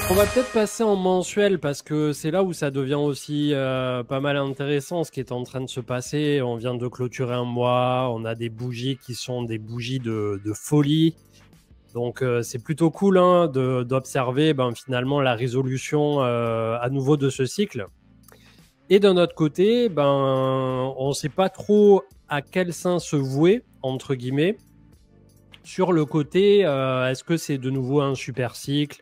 On va peut-être passer en mensuel parce que c'est là où ça devient aussi pas mal intéressant ce qui est en train de se passer. On vient de clôturer un mois, on a des bougies qui sont des bougies de folie. Donc c'est plutôt cool hein, d'observer finalement la résolution à nouveau de ce cycle. Et d'un autre côté, on ne sait pas trop à quel sein se vouer, entre guillemets, sur le côté est-ce que c'est de nouveau un super cycle.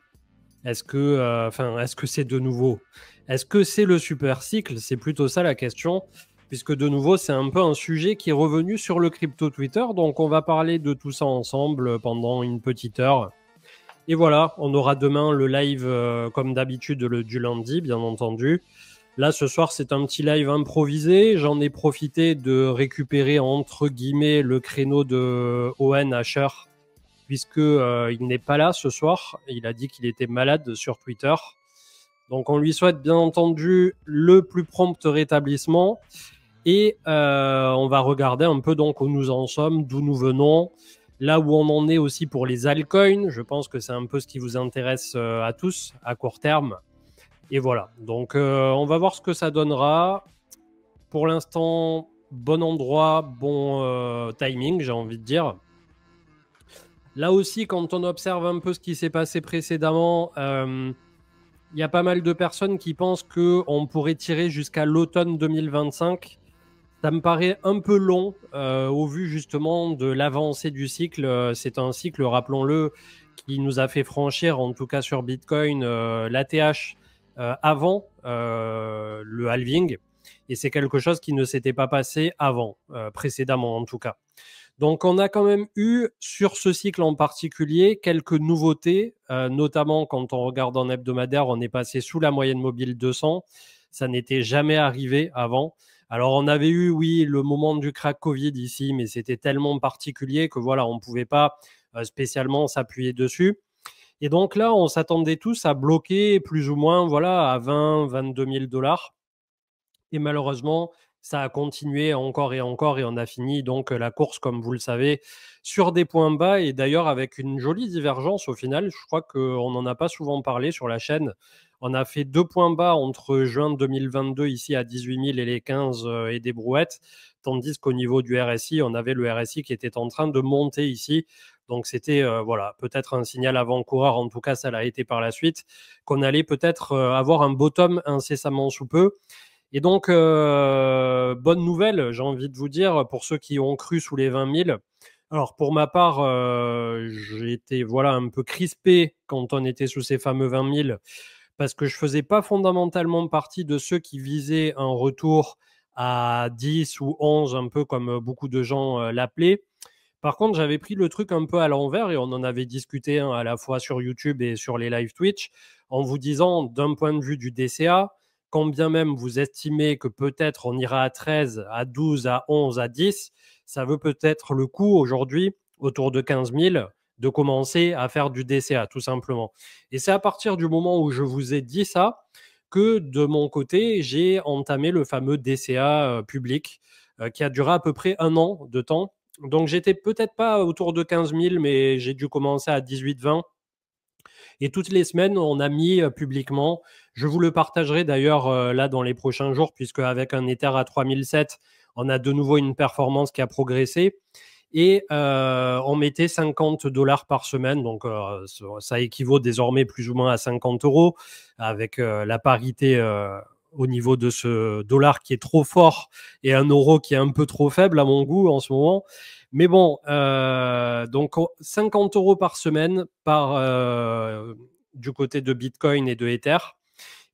Est-ce que c'est de nouveau? Est-ce que c'est le super cycle? C'est plutôt ça la question, puisque de nouveau, c'est un peu un sujet qui est revenu sur le crypto Twitter. Donc, on va parler de tout ça ensemble pendant une petite heure. Et voilà, on aura demain le live comme d'habitude du lundi, bien entendu. Là, ce soir, c'est un petit live improvisé. J'en ai profité de récupérer, entre guillemets, le créneau de Owen Asher puisque il n'est pas là ce soir. Il a dit qu'il était malade sur Twitter. Donc on lui souhaite bien entendu le plus prompt rétablissement. Et on va regarder un peu donc où nous en sommes, d'où nous venons, là où on en est aussi pour les altcoins. Je pense que c'est un peu ce qui vous intéresse à tous à court terme. Et voilà, donc on va voir ce que ça donnera. Pour l'instant, bon endroit, bon timing, j'ai envie de dire. Là aussi, quand on observe un peu ce qui s'est passé précédemment, il y a pas mal de personnes qui pensent qu'on pourrait tirer jusqu'à l'automne 2025. Ça me paraît un peu long au vu justement de l'avancée du cycle. C'est un cycle, rappelons-le, qui nous a fait franchir, en tout cas sur Bitcoin, l'ATH avant le halving. Et c'est quelque chose qui ne s'était pas passé avant, précédemment en tout cas. Donc, on a quand même eu, sur ce cycle en particulier, quelques nouveautés, notamment quand on regarde en hebdomadaire, on est passé sous la moyenne mobile 200. Ça n'était jamais arrivé avant. Alors, on avait eu, oui, le moment du crack Covid ici, mais c'était tellement particulier que voilà, on ne pouvait pas spécialement s'appuyer dessus. Et donc là, on s'attendait tous à bloquer plus ou moins voilà, à 20, 22 000 dollars. Et malheureusement, ça a continué encore et encore et on a fini donc la course, comme vous le savez, sur des points bas et d'ailleurs avec une jolie divergence au final. Je crois qu'on n'en a pas souvent parlé sur la chaîne. On a fait 2 points bas entre juin 2022 ici à 18 000 et les 15 et des brouettes, tandis qu'au niveau du RSI, on avait le RSI qui était en train de monter ici. Donc c'était voilà, peut-être un signal avant-coureur, en tout cas ça l'a été par la suite, qu'on allait peut-être avoir un bottom incessamment sous peu. Et donc, bonne nouvelle, j'ai envie de vous dire, pour ceux qui ont cru sous les 20 000. Alors, pour ma part, j'ai été voilà, un peu crispé quand on était sous ces fameux 20 000 parce que je ne faisais pas fondamentalement partie de ceux qui visaient un retour à 10 ou 11, un peu comme beaucoup de gens l'appelaient. Par contre, j'avais pris le truc un peu à l'envers et on en avait discuté à la fois sur YouTube et sur les live Twitch en vous disant d'un point de vue du DCA, quand bien même vous estimez que peut-être on ira à 13, à 12, à 11, à 10, ça veut peut-être le coup aujourd'hui, autour de 15 000, de commencer à faire du DCA, tout simplement. Et c'est à partir du moment où je vous ai dit ça que de mon côté, j'ai entamé le fameux DCA public qui a duré à peu près 1 an de temps. Donc, j'étais peut-être pas autour de 15 000, mais j'ai dû commencer à 18-20. Et toutes les semaines, on a mis publiquement, je vous le partagerai d'ailleurs là dans les prochains jours, puisque avec un Ether à 3007, on a de nouveau une performance qui a progressé. Et on mettait 50 dollars par semaine, donc ça équivaut désormais plus ou moins à 50 euros, avec la parité au niveau de ce dollar qui est trop fort et un euro qui est un peu trop faible à mon goût en ce moment. Mais bon, donc 50 euros par semaine du côté de Bitcoin et de Ether.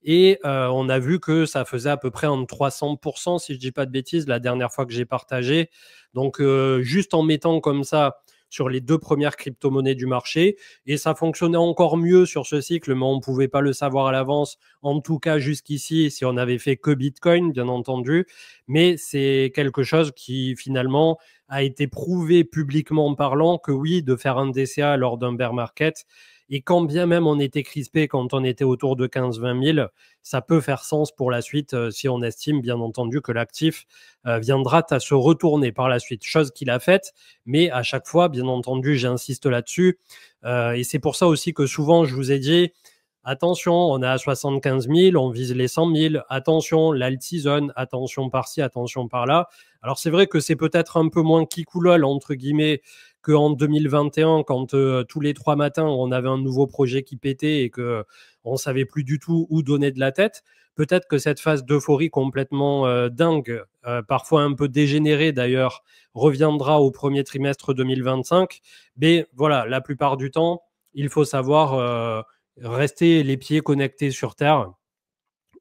Et on a vu que ça faisait à peu près en 300%, si je ne dis pas de bêtises, la dernière fois que j'ai partagé. Donc, juste en mettant comme ça sur les 2 premières crypto-monnaies du marché. Et ça fonctionnait encore mieux sur ce cycle, mais on ne pouvait pas le savoir à l'avance. En tout cas, jusqu'ici, si on n'avait fait que Bitcoin, bien entendu. Mais c'est quelque chose qui, finalement, a été prouvé publiquement parlant que oui, de faire un DCA lors d'un bear market, et quand bien même on était crispé quand on était autour de 15-20 000, ça peut faire sens pour la suite si on estime bien entendu que l'actif viendra à se retourner par la suite, chose qu'il a faite, mais à chaque fois, bien entendu, j'insiste là-dessus. Et c'est pour ça aussi que souvent, je vous ai dit, Attention, on est à 75 000, on vise les 100 000. Attention, l'alt-season, attention par-ci, attention par-là. Alors, c'est vrai que c'est peut-être un peu moins kikoulol, entre guillemets, qu'en 2021, quand tous les 3 matins, on avait un nouveau projet qui pétait et qu'on ne savait plus du tout où donner de la tête. Peut-être que cette phase d'euphorie complètement dingue, parfois un peu dégénérée d'ailleurs, reviendra au premier trimestre 2025. Mais voilà, la plupart du temps, il faut savoir rester les pieds connectés sur Terre.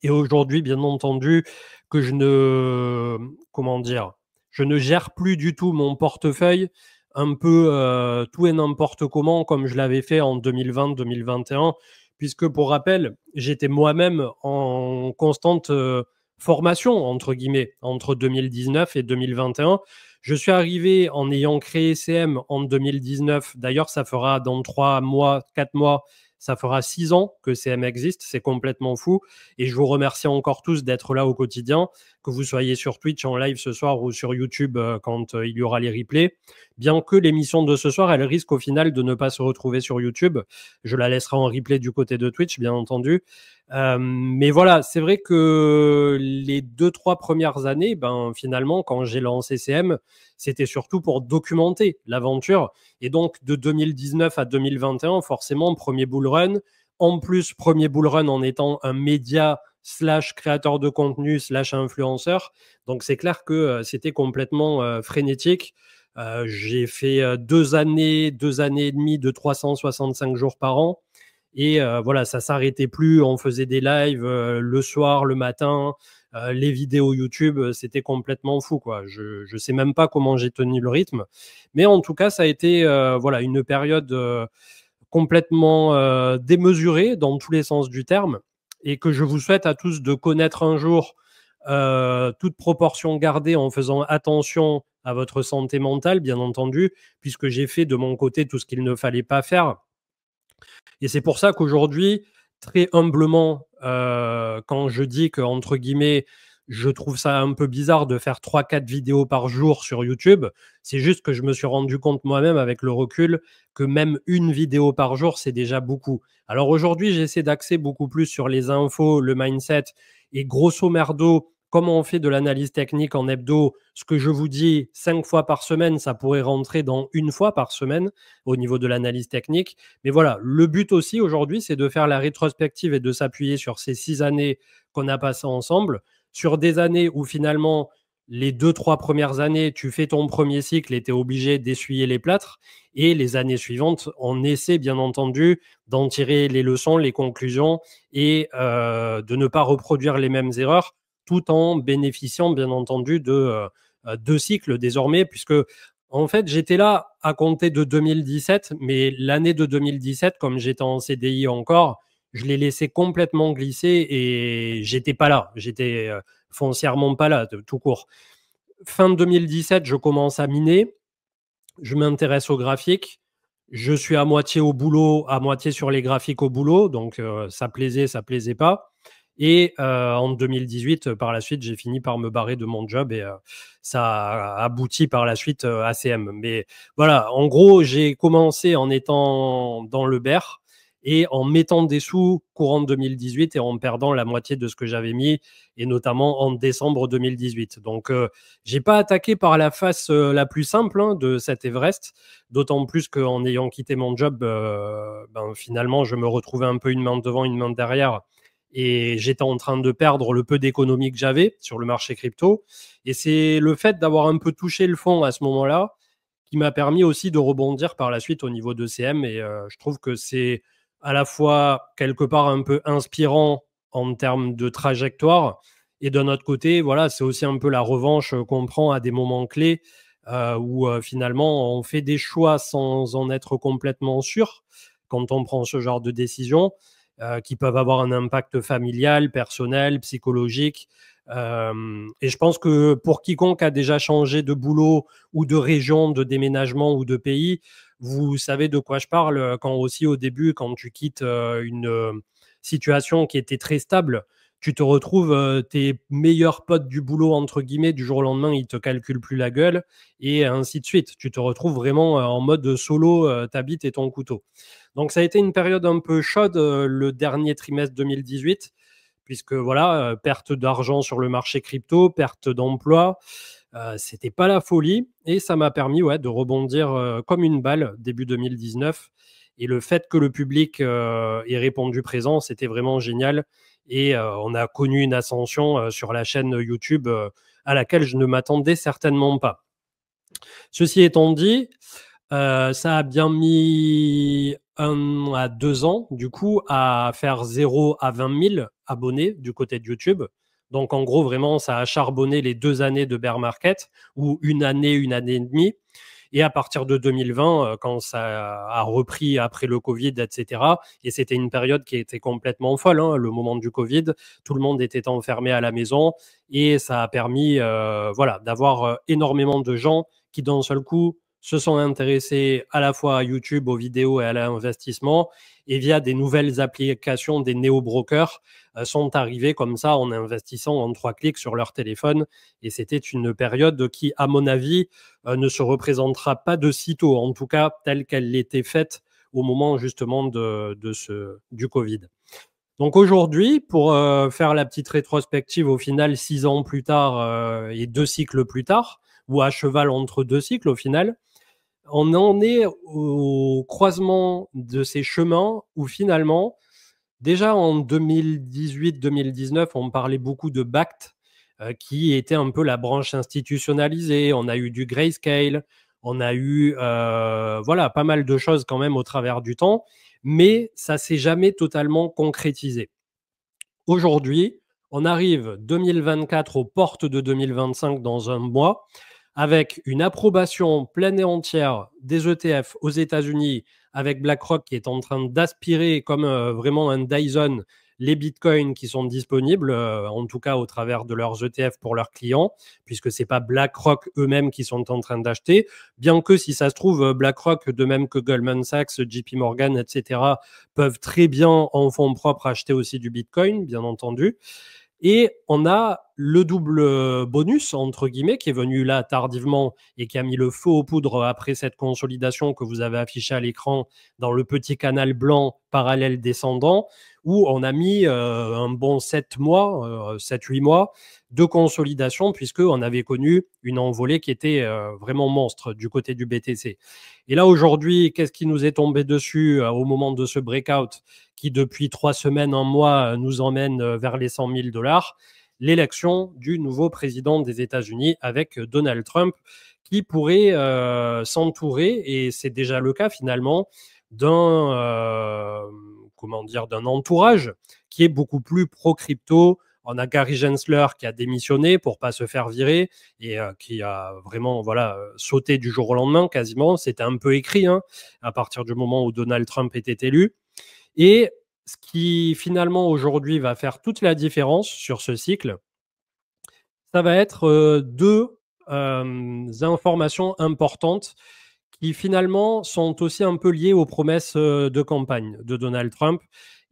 Et aujourd'hui, bien entendu, que comment dire, je ne gère plus du tout mon portefeuille un peu tout et n'importe comment comme je l'avais fait en 2020-2021, puisque pour rappel, j'étais moi-même en constante formation, entre guillemets, entre 2019 et 2021. Je suis arrivé en ayant créé CM en 2019. D'ailleurs, ça fera dans 3 mois, 4 mois, ça fera 6 ans que CM existe. C'est complètement fou. Et je vous remercie encore tous d'être là au quotidien, que vous soyez sur Twitch en live ce soir ou sur YouTube quand il y aura les replays. Bien que l'émission de ce soir, elle risque au final de ne pas se retrouver sur YouTube. Je la laisserai en replay du côté de Twitch, bien entendu. Mais voilà, c'est vrai que les 2-3 premières années, finalement, quand j'ai lancé CM, c'était surtout pour documenter l'aventure. Et donc, de 2019 à 2021, forcément, premier bull run. En plus, premier bull run en étant un média / créateur de contenu / influenceur. Donc, c'est clair que c'était complètement frénétique. J'ai fait 2 années et demie de 365 jours par an. Et voilà, ça s'arrêtait plus. On faisait des lives le soir, le matin, les vidéos YouTube, c'était complètement fou, quoi. Je sais même pas comment j'ai tenu le rythme, mais en tout cas, ça a été voilà une période complètement démesurée dans tous les sens du terme, et que je vous souhaite à tous de connaître un jour, toute proportion gardée, en faisant attention à votre santé mentale, bien entendu, puisque j'ai fait de mon côté tout ce qu'il ne fallait pas faire. Et c'est pour ça qu'aujourd'hui, très humblement, quand je dis que, entre guillemets, je trouve ça un peu bizarre de faire 3-4 vidéos par jour sur YouTube, c'est juste que je me suis rendu compte moi-même avec le recul que même une vidéo par jour, c'est déjà beaucoup. Alors aujourd'hui, j'essaie d'axer beaucoup plus sur les infos, le mindset, et grosso merdo, comment on fait de l'analyse technique en hebdo. Ce que je vous dis 5 fois par semaine, ça pourrait rentrer dans 1 fois par semaine au niveau de l'analyse technique. Mais voilà, le but aussi aujourd'hui, c'est de faire la rétrospective et de s'appuyer sur ces 6 années qu'on a passées ensemble, sur des années où finalement, les 2-3 premières années, tu fais ton premier cycle et tu es obligé d'essuyer les plâtres. Et les années suivantes, on essaie bien entendu d'en tirer les leçons, les conclusions, et de ne pas reproduire les mêmes erreurs, tout en bénéficiant bien entendu de 2 cycles désormais, puisque en fait, j'étais là à compter de 2017, mais l'année de 2017, comme j'étais en CDI encore, je l'ai laissé complètement glisser et j'étais pas là. J'étais foncièrement pas là, tout court. Fin 2017, je commence à miner. Je m'intéresse au graphique. Je suis à moitié au boulot, à moitié sur les graphiques au boulot. Donc, ça plaisait pas. Et en 2018, par la suite, j'ai fini par me barrer de mon job et ça a abouti par la suite à CM. Mais voilà, en gros, j'ai commencé en étant dans le beurre et en mettant des sous courant 2018 et en perdant la moitié de ce que j'avais mis, et notamment en décembre 2018. Donc, j'ai pas attaqué par la face la plus simple de cet Everest, d'autant plus qu'en ayant quitté mon job, finalement, je me retrouvais un peu une main devant, une main derrière, et j'étais en train de perdre le peu d'économie que j'avais sur le marché crypto. Et c'est le fait d'avoir un peu touché le fond à ce moment-là qui m'a permis aussi de rebondir par la suite au niveau de CM. Et je trouve que c'est à la fois quelque part un peu inspirant en termes de trajectoire, et d'un autre côté, voilà, c'est aussi un peu la revanche qu'on prend à des moments clés où finalement on fait des choix sans en être complètement sûr quand on prend ce genre de décision, qui peuvent avoir un impact familial, personnel, psychologique. Et je pense que pour quiconque a déjà changé de boulot ou de région, de déménagement ou de pays, vous savez de quoi je parle quand aussi au début, quand tu quittes une situation qui était très stable, tu te retrouves tes meilleurs potes du boulot, entre guillemets, du jour au lendemain, ils te calculent plus la gueule et ainsi de suite. Tu te retrouves vraiment en mode solo, ta bite et ton couteau. Donc ça a été une période un peu chaude le dernier trimestre 2018, puisque voilà, perte d'argent sur le marché crypto, perte d'emploi, c'était pas la folie et ça m'a permis de rebondir comme une balle début 2019. Et le fait que le public ait répondu présent, c'était vraiment génial. Et on a connu une ascension sur la chaîne YouTube à laquelle je ne m'attendais certainement pas. Ceci étant dit, ça a bien mis 1 à 2 ans, du coup, à faire 0 à 20 000 abonnés du côté de YouTube. Donc, en gros, vraiment, ça a charbonné les 2 années de bear market, ou une année et demie. Et à partir de 2020, quand ça a repris après le Covid, etc., et c'était une période qui était complètement folle, hein, le moment du Covid, tout le monde était enfermé à la maison, et ça a permis d'avoir énormément de gens qui, d'un seul coup, se sont intéressés à la fois à YouTube, aux vidéos et à l'investissement, et via des nouvelles applications, des néo-brokers, sont arrivés comme ça en investissant en 3 clics sur leur téléphone. Et c'était une période qui, à mon avis, ne se représentera pas de sitôt, en tout cas telle qu'elle l'était faite au moment justement du Covid. Donc aujourd'hui, pour faire la petite rétrospective, au final, 6 ans plus tard et 2 cycles plus tard, ou à cheval entre 2 cycles au final, on en est au croisement de ces chemins où finalement, déjà en 2018-2019, on parlait beaucoup de Bakkt, qui était un peu la branche institutionnalisée. On a eu du Grayscale, on a eu pas mal de choses quand même au travers du temps, mais ça s'est jamais totalement concrétisé. Aujourd'hui, on arrive 2024 aux portes de 2025 dans un mois, avec une approbation pleine et entière des ETF aux États-Unis, avec BlackRock qui est en train d'aspirer comme vraiment un Dyson les bitcoins qui sont disponibles, en tout cas au travers de leurs ETF pour leurs clients, puisque ce n'est pas BlackRock eux-mêmes qui sont en train d'acheter, bien que si ça se trouve, BlackRock, de même que Goldman Sachs, JP Morgan, etc., peuvent très bien en fonds propres acheter aussi du bitcoin, bien entendu. Et on a le double bonus, entre guillemets, qui est venu là tardivement et qui a mis le feu aux poudres après cette consolidation que vous avez affichée à l'écran dans le petit canal blanc parallèle descendant, où on a mis un bon 7 mois, 7-8 mois de consolidation, puisqu'on avait connu une envolée qui était vraiment monstre du côté du BTC. Et là, aujourd'hui, qu'est-ce qui nous est tombé dessus au moment de ce breakout qui, depuis 3 semaines, un mois, nous emmène vers les 100 000 $? L'élection du nouveau président des États-Unis avec Donald Trump, qui pourrait s'entourer, et c'est déjà le cas finalement, d'un entourage qui est beaucoup plus pro-crypto. On a Gary Gensler qui a démissionné pour pas se faire virer et qui a vraiment sauté du jour au lendemain quasiment. C'était un peu écrit à partir du moment où Donald Trump était élu. Et ce qui finalement aujourd'hui va faire toute la différence sur ce cycle, ça va être 2 informations importantes qui finalement sont aussi un peu liées aux promesses de campagne de Donald Trump,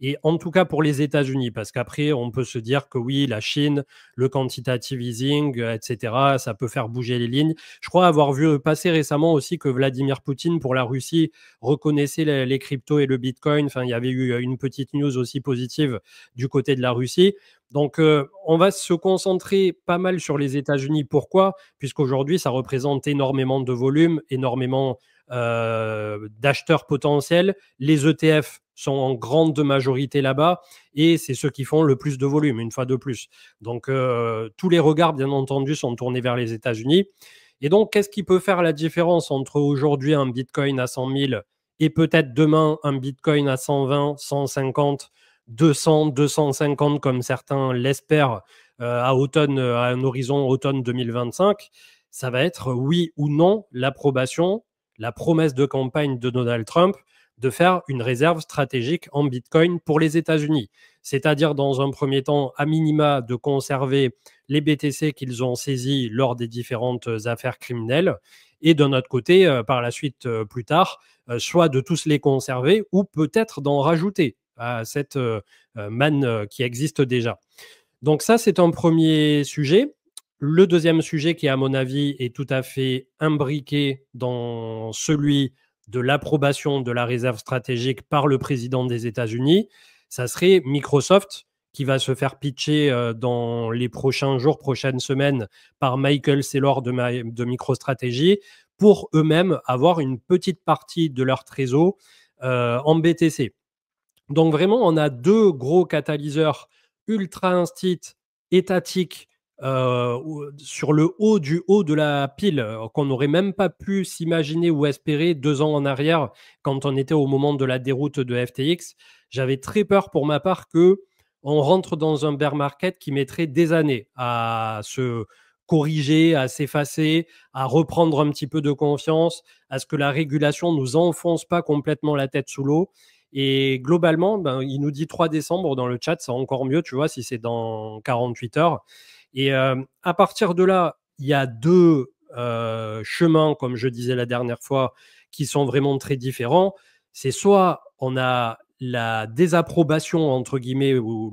et en tout cas pour les États-Unis, parce qu'après on peut se dire que oui, la Chine, le quantitative easing, etc., ça peut faire bouger les lignes. Je crois avoir vu passer récemment aussi que Vladimir Poutine pour la Russie reconnaissait les cryptos et le Bitcoin. Enfin, il y avait eu une petite news aussi positive du côté de la Russie. Donc, on va se concentrer pas mal sur les États-Unis. Pourquoi? Puisqu'aujourd'hui, ça représente énormément de volume, énormément d'acheteurs potentiels. Les ETF sont en grande majorité là-bas et c'est ceux qui font le plus de volume, une fois de plus. Donc, tous les regards, bien entendu, sont tournés vers les États-Unis. Et donc, qu'est-ce qui peut faire la différence entre aujourd'hui un Bitcoin à 100 000 et peut-être demain un Bitcoin à 120, 150, 200, 250 comme certains l'espèrent à un horizon automne 2025? Ça va être oui ou non l'approbation, la promesse de campagne de Donald Trump de faire une réserve stratégique en Bitcoin pour les États-Unis. C'est-à-dire, dans un premier temps, à minima, de conserver les BTC qu'ils ont saisis lors des différentes affaires criminelles, et d'un autre côté, par la suite, plus tard, soit de tous les conserver ou peut-être d'en rajouter à cette manne qui existe déjà. Donc ça, c'est un premier sujet. Le deuxième sujet qui, à mon avis, est tout à fait imbriqué dans celui de l'approbation de la réserve stratégique par le président des États-Unis, ça serait Microsoft qui va se faire pitcher dans les prochains jours, prochaines semaines par Michael Saylor de MicroStrategy pour eux-mêmes avoir une petite partie de leur trésor en BTC. Donc vraiment, on a deux gros catalyseurs ultra instit étatiques sur le haut du haut de la pile qu'on n'aurait même pas pu s'imaginer ou espérer 2 ans en arrière quand on était au moment de la déroute de FTX. J'avais très peur pour ma part que on rentre dans un bear market qui mettrait des années à se corriger, à s'effacer, à reprendre un petit peu de confiance, à ce que la régulation nous enfonce pas complètement la tête sous l'eau. Et globalement, il nous dit 3 décembre dans le chat, c'est encore mieux, tu vois, si c'est dans 48 heures. Et à partir de là, il y a deux chemins, comme je disais la dernière fois, qui sont vraiment très différents. C'est soit on a la désapprobation, entre guillemets, ou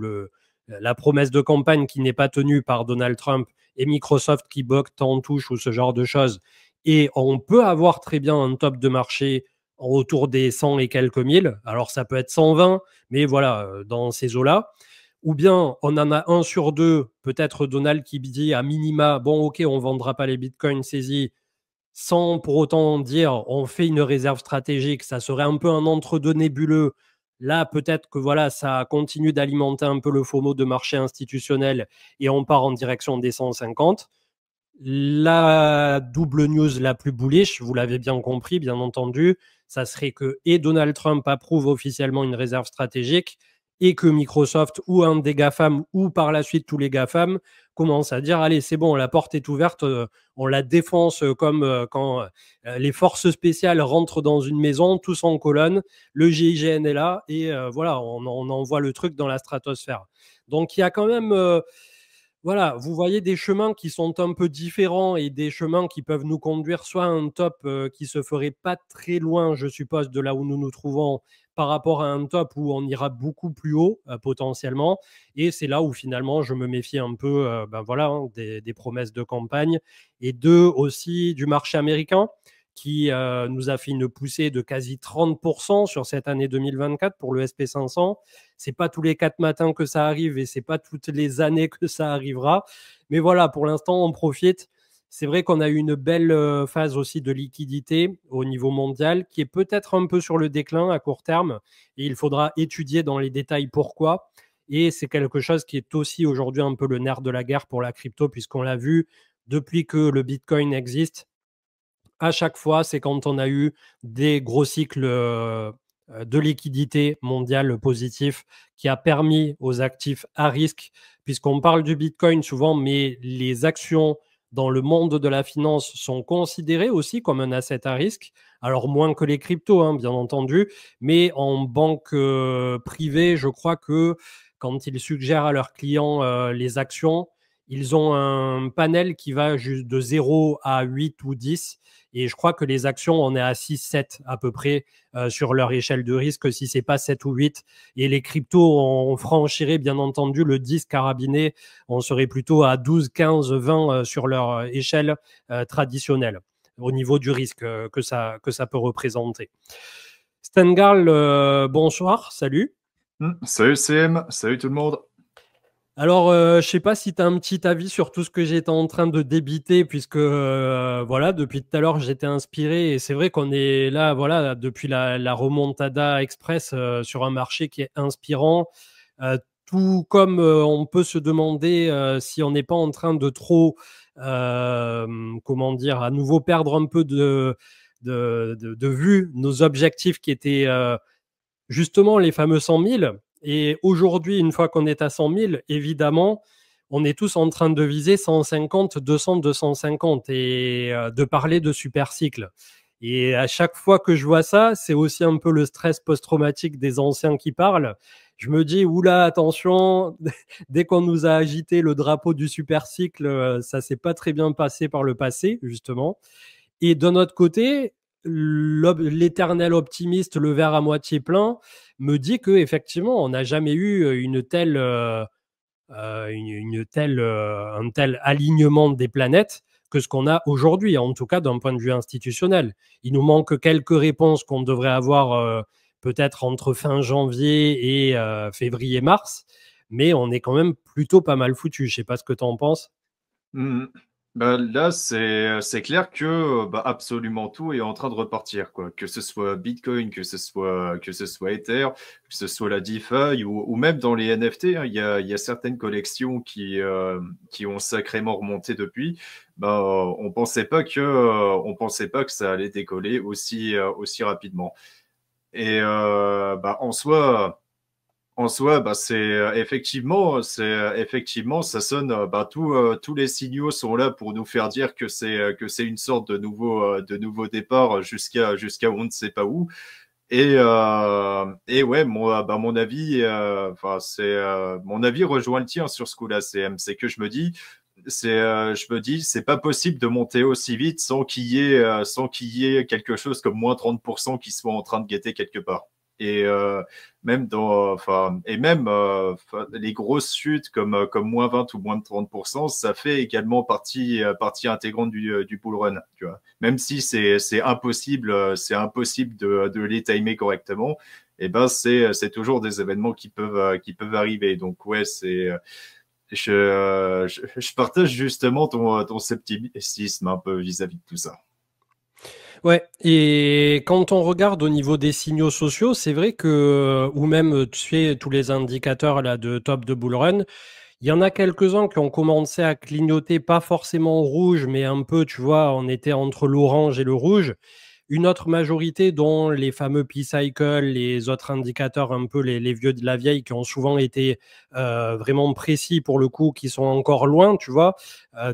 la promesse de campagne qui n'est pas tenue par Donald Trump et Microsoft qui botte en touche ou ce genre de choses. Et on peut avoir très bien un top de marché autour des 100 et quelques mille. Alors, ça peut être 120, mais voilà, dans ces eaux-là. Ou bien, on en a un sur deux, peut-être Donald qui dit à minima, bon, ok, on ne vendra pas les bitcoins saisis, sans pour autant dire on fait une réserve stratégique. Ça serait un peu un entre-deux nébuleux. Là, peut-être que voilà, ça continue d'alimenter un peu le FOMO de marché institutionnel et on part en direction des 150. La double news la plus bullish, vous l'avez bien compris, bien entendu, ça serait que et Donald Trump approuve officiellement une réserve stratégique et que Microsoft ou un des GAFAM ou par la suite tous les GAFAM commencent à dire allez, c'est bon, la porte est ouverte, on la défonce comme quand les forces spéciales rentrent dans une maison, tous en colonne, le GIGN est là et voilà, on envoie le truc dans la stratosphère. Donc il y a quand même voilà, vous voyez des chemins qui sont un peu différents et des chemins qui peuvent nous conduire soit à un top qui se ferait pas très loin, je suppose, de là où nous nous trouvons par rapport à un top où on ira beaucoup plus haut potentiellement. Et c'est là où finalement je me méfie un peu voilà, des promesses de campagne et aussi du marché américain qui nous a fait une poussée de quasi 30% sur cette année 2024 pour le SP500. C'est pas tous les 4 matins que ça arrive et c'est pas toutes les années que ça arrivera. Mais voilà, pour l'instant, on profite. C'est vrai qu'on a eu une belle phase aussi de liquidité au niveau mondial qui est peut-être un peu sur le déclin à court terme et il faudra étudier dans les détails pourquoi. Et c'est quelque chose qui est aussi aujourd'hui un peu le nerf de la guerre pour la crypto puisqu'on l'a vu depuis que le Bitcoin existe. À chaque fois, c'est quand on a eu des gros cycles de liquidité mondiale positifs qui a permis aux actifs à risque, puisqu'on parle du Bitcoin souvent, mais les actions dans le monde de la finance sont considérées aussi comme un asset à risque. Alors moins que les cryptos, hein, bien entendu, mais en banque privée, je crois que quand ils suggèrent à leurs clients les actions, ils ont un panel qui va juste de 0 à 8 ou 10. Et je crois que les actions, on est à 6, 7 à peu près sur leur échelle de risque, si ce n'est pas 7 ou 8. Et les cryptos, on franchirait bien entendu le 10 carabiné. On serait plutôt à 12, 15, 20 sur leur échelle traditionnelle au niveau du risque que ça peut représenter. Stengarl, bonsoir, salut. Salut CM, salut tout le monde. Alors, je ne sais pas si tu as un petit avis sur tout ce que j'étais en train de débiter, puisque voilà, depuis tout à l'heure, j'étais inspiré. Et c'est vrai qu'on est là, voilà, depuis la remontada express sur un marché qui est inspirant. Tout comme on peut se demander si on n'est pas en train de trop, comment dire, à nouveau perdre un peu de vue nos objectifs qui étaient justement les fameux 100 000. Et aujourd'hui, une fois qu'on est à 100 000, évidemment, on est tous en train de viser 150, 200, 250 et de parler de super cycle. Et à chaque fois que je vois ça, c'est aussi un peu le stress post-traumatique des anciens qui parlent. Je me dis, oula, attention, dès qu'on nous a agité le drapeau du super cycle, ça s'est pas très bien passé par le passé, justement. Et d'un autre côté, l'éternel optimiste, le verre à moitié plein, me dit que effectivement, on n'a jamais eu une telle un tel alignement des planètes que ce qu'on a aujourd'hui, en tout cas d'un point de vue institutionnel. Il nous manque quelques réponses qu'on devrait avoir peut-être entre fin janvier et février-mars, mais on est quand même plutôt pas mal foutu. Je sais pas ce que tu en penses. Mhm. Bah, là, c'est clair que bah, absolument tout est en train de repartir, quoi. Que ce soit Bitcoin, que ce soit Ether, que ce soit la DeFi ou même dans les NFT, hein, il y a certaines collections qui ont sacrément remonté depuis. Bah, on pensait pas que ça allait décoller aussi rapidement. Et bah, en soi, bah, effectivement, ça sonne. Bah, tous les signaux sont là pour nous faire dire que c'est une sorte de nouveau départ jusqu'à on ne sait pas où. Et ouais, mon avis, enfin, mon avis rejoint le tien sur ce coup-là, CM. C'est que je me dis, c'est pas possible de monter aussi vite sans qu'il y ait quelque chose comme moins 30% qui soit en train de guetter quelque part. Et enfin, les grosses chutes comme moins 20 ou moins de 30%, ça fait également partie intégrante du bull run, tu vois. Même si c'est impossible de les timer correctement, et ben c'est toujours des événements qui peuvent arriver. Donc ouais, je partage justement ton scepticisme un peu vis-à-vis de tout ça. Ouais, et quand on regarde au niveau des signaux sociaux, c'est vrai que, ou même, tu sais, tous les indicateurs là de top de bull run, il y en a quelques-uns qui ont commencé à clignoter, pas forcément rouge, mais un peu, tu vois, on était entre l'orange et le rouge. Une autre majorité, dont les fameux P-Cycle, les autres indicateurs, un peu les vieux de la vieille, qui ont souvent été vraiment précis pour le coup, qui sont encore loin, tu vois,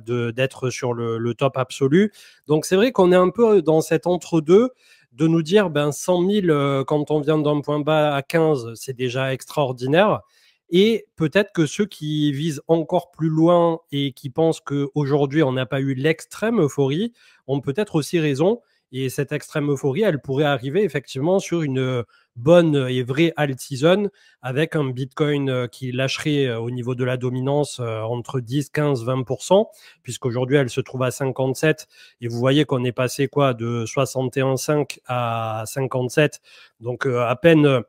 d'être sur le top absolu. Donc c'est vrai qu'on est un peu dans cet entre-deux de nous dire, ben 100 000, quand on vient d'un point bas à 15, c'est déjà extraordinaire. Et peut-être que ceux qui visent encore plus loin et qui pensent qu'aujourd'hui, on n'a pas eu l'extrême euphorie, ont peut-être aussi raison. Et cette extrême euphorie, elle pourrait arriver effectivement sur une bonne et vraie alt season avec un Bitcoin qui lâcherait au niveau de la dominance entre 10, 15, 20%, puisqu'aujourd'hui elle se trouve à 57. Et vous voyez qu'on est passé quoi de 61,5 à 57. Donc à peine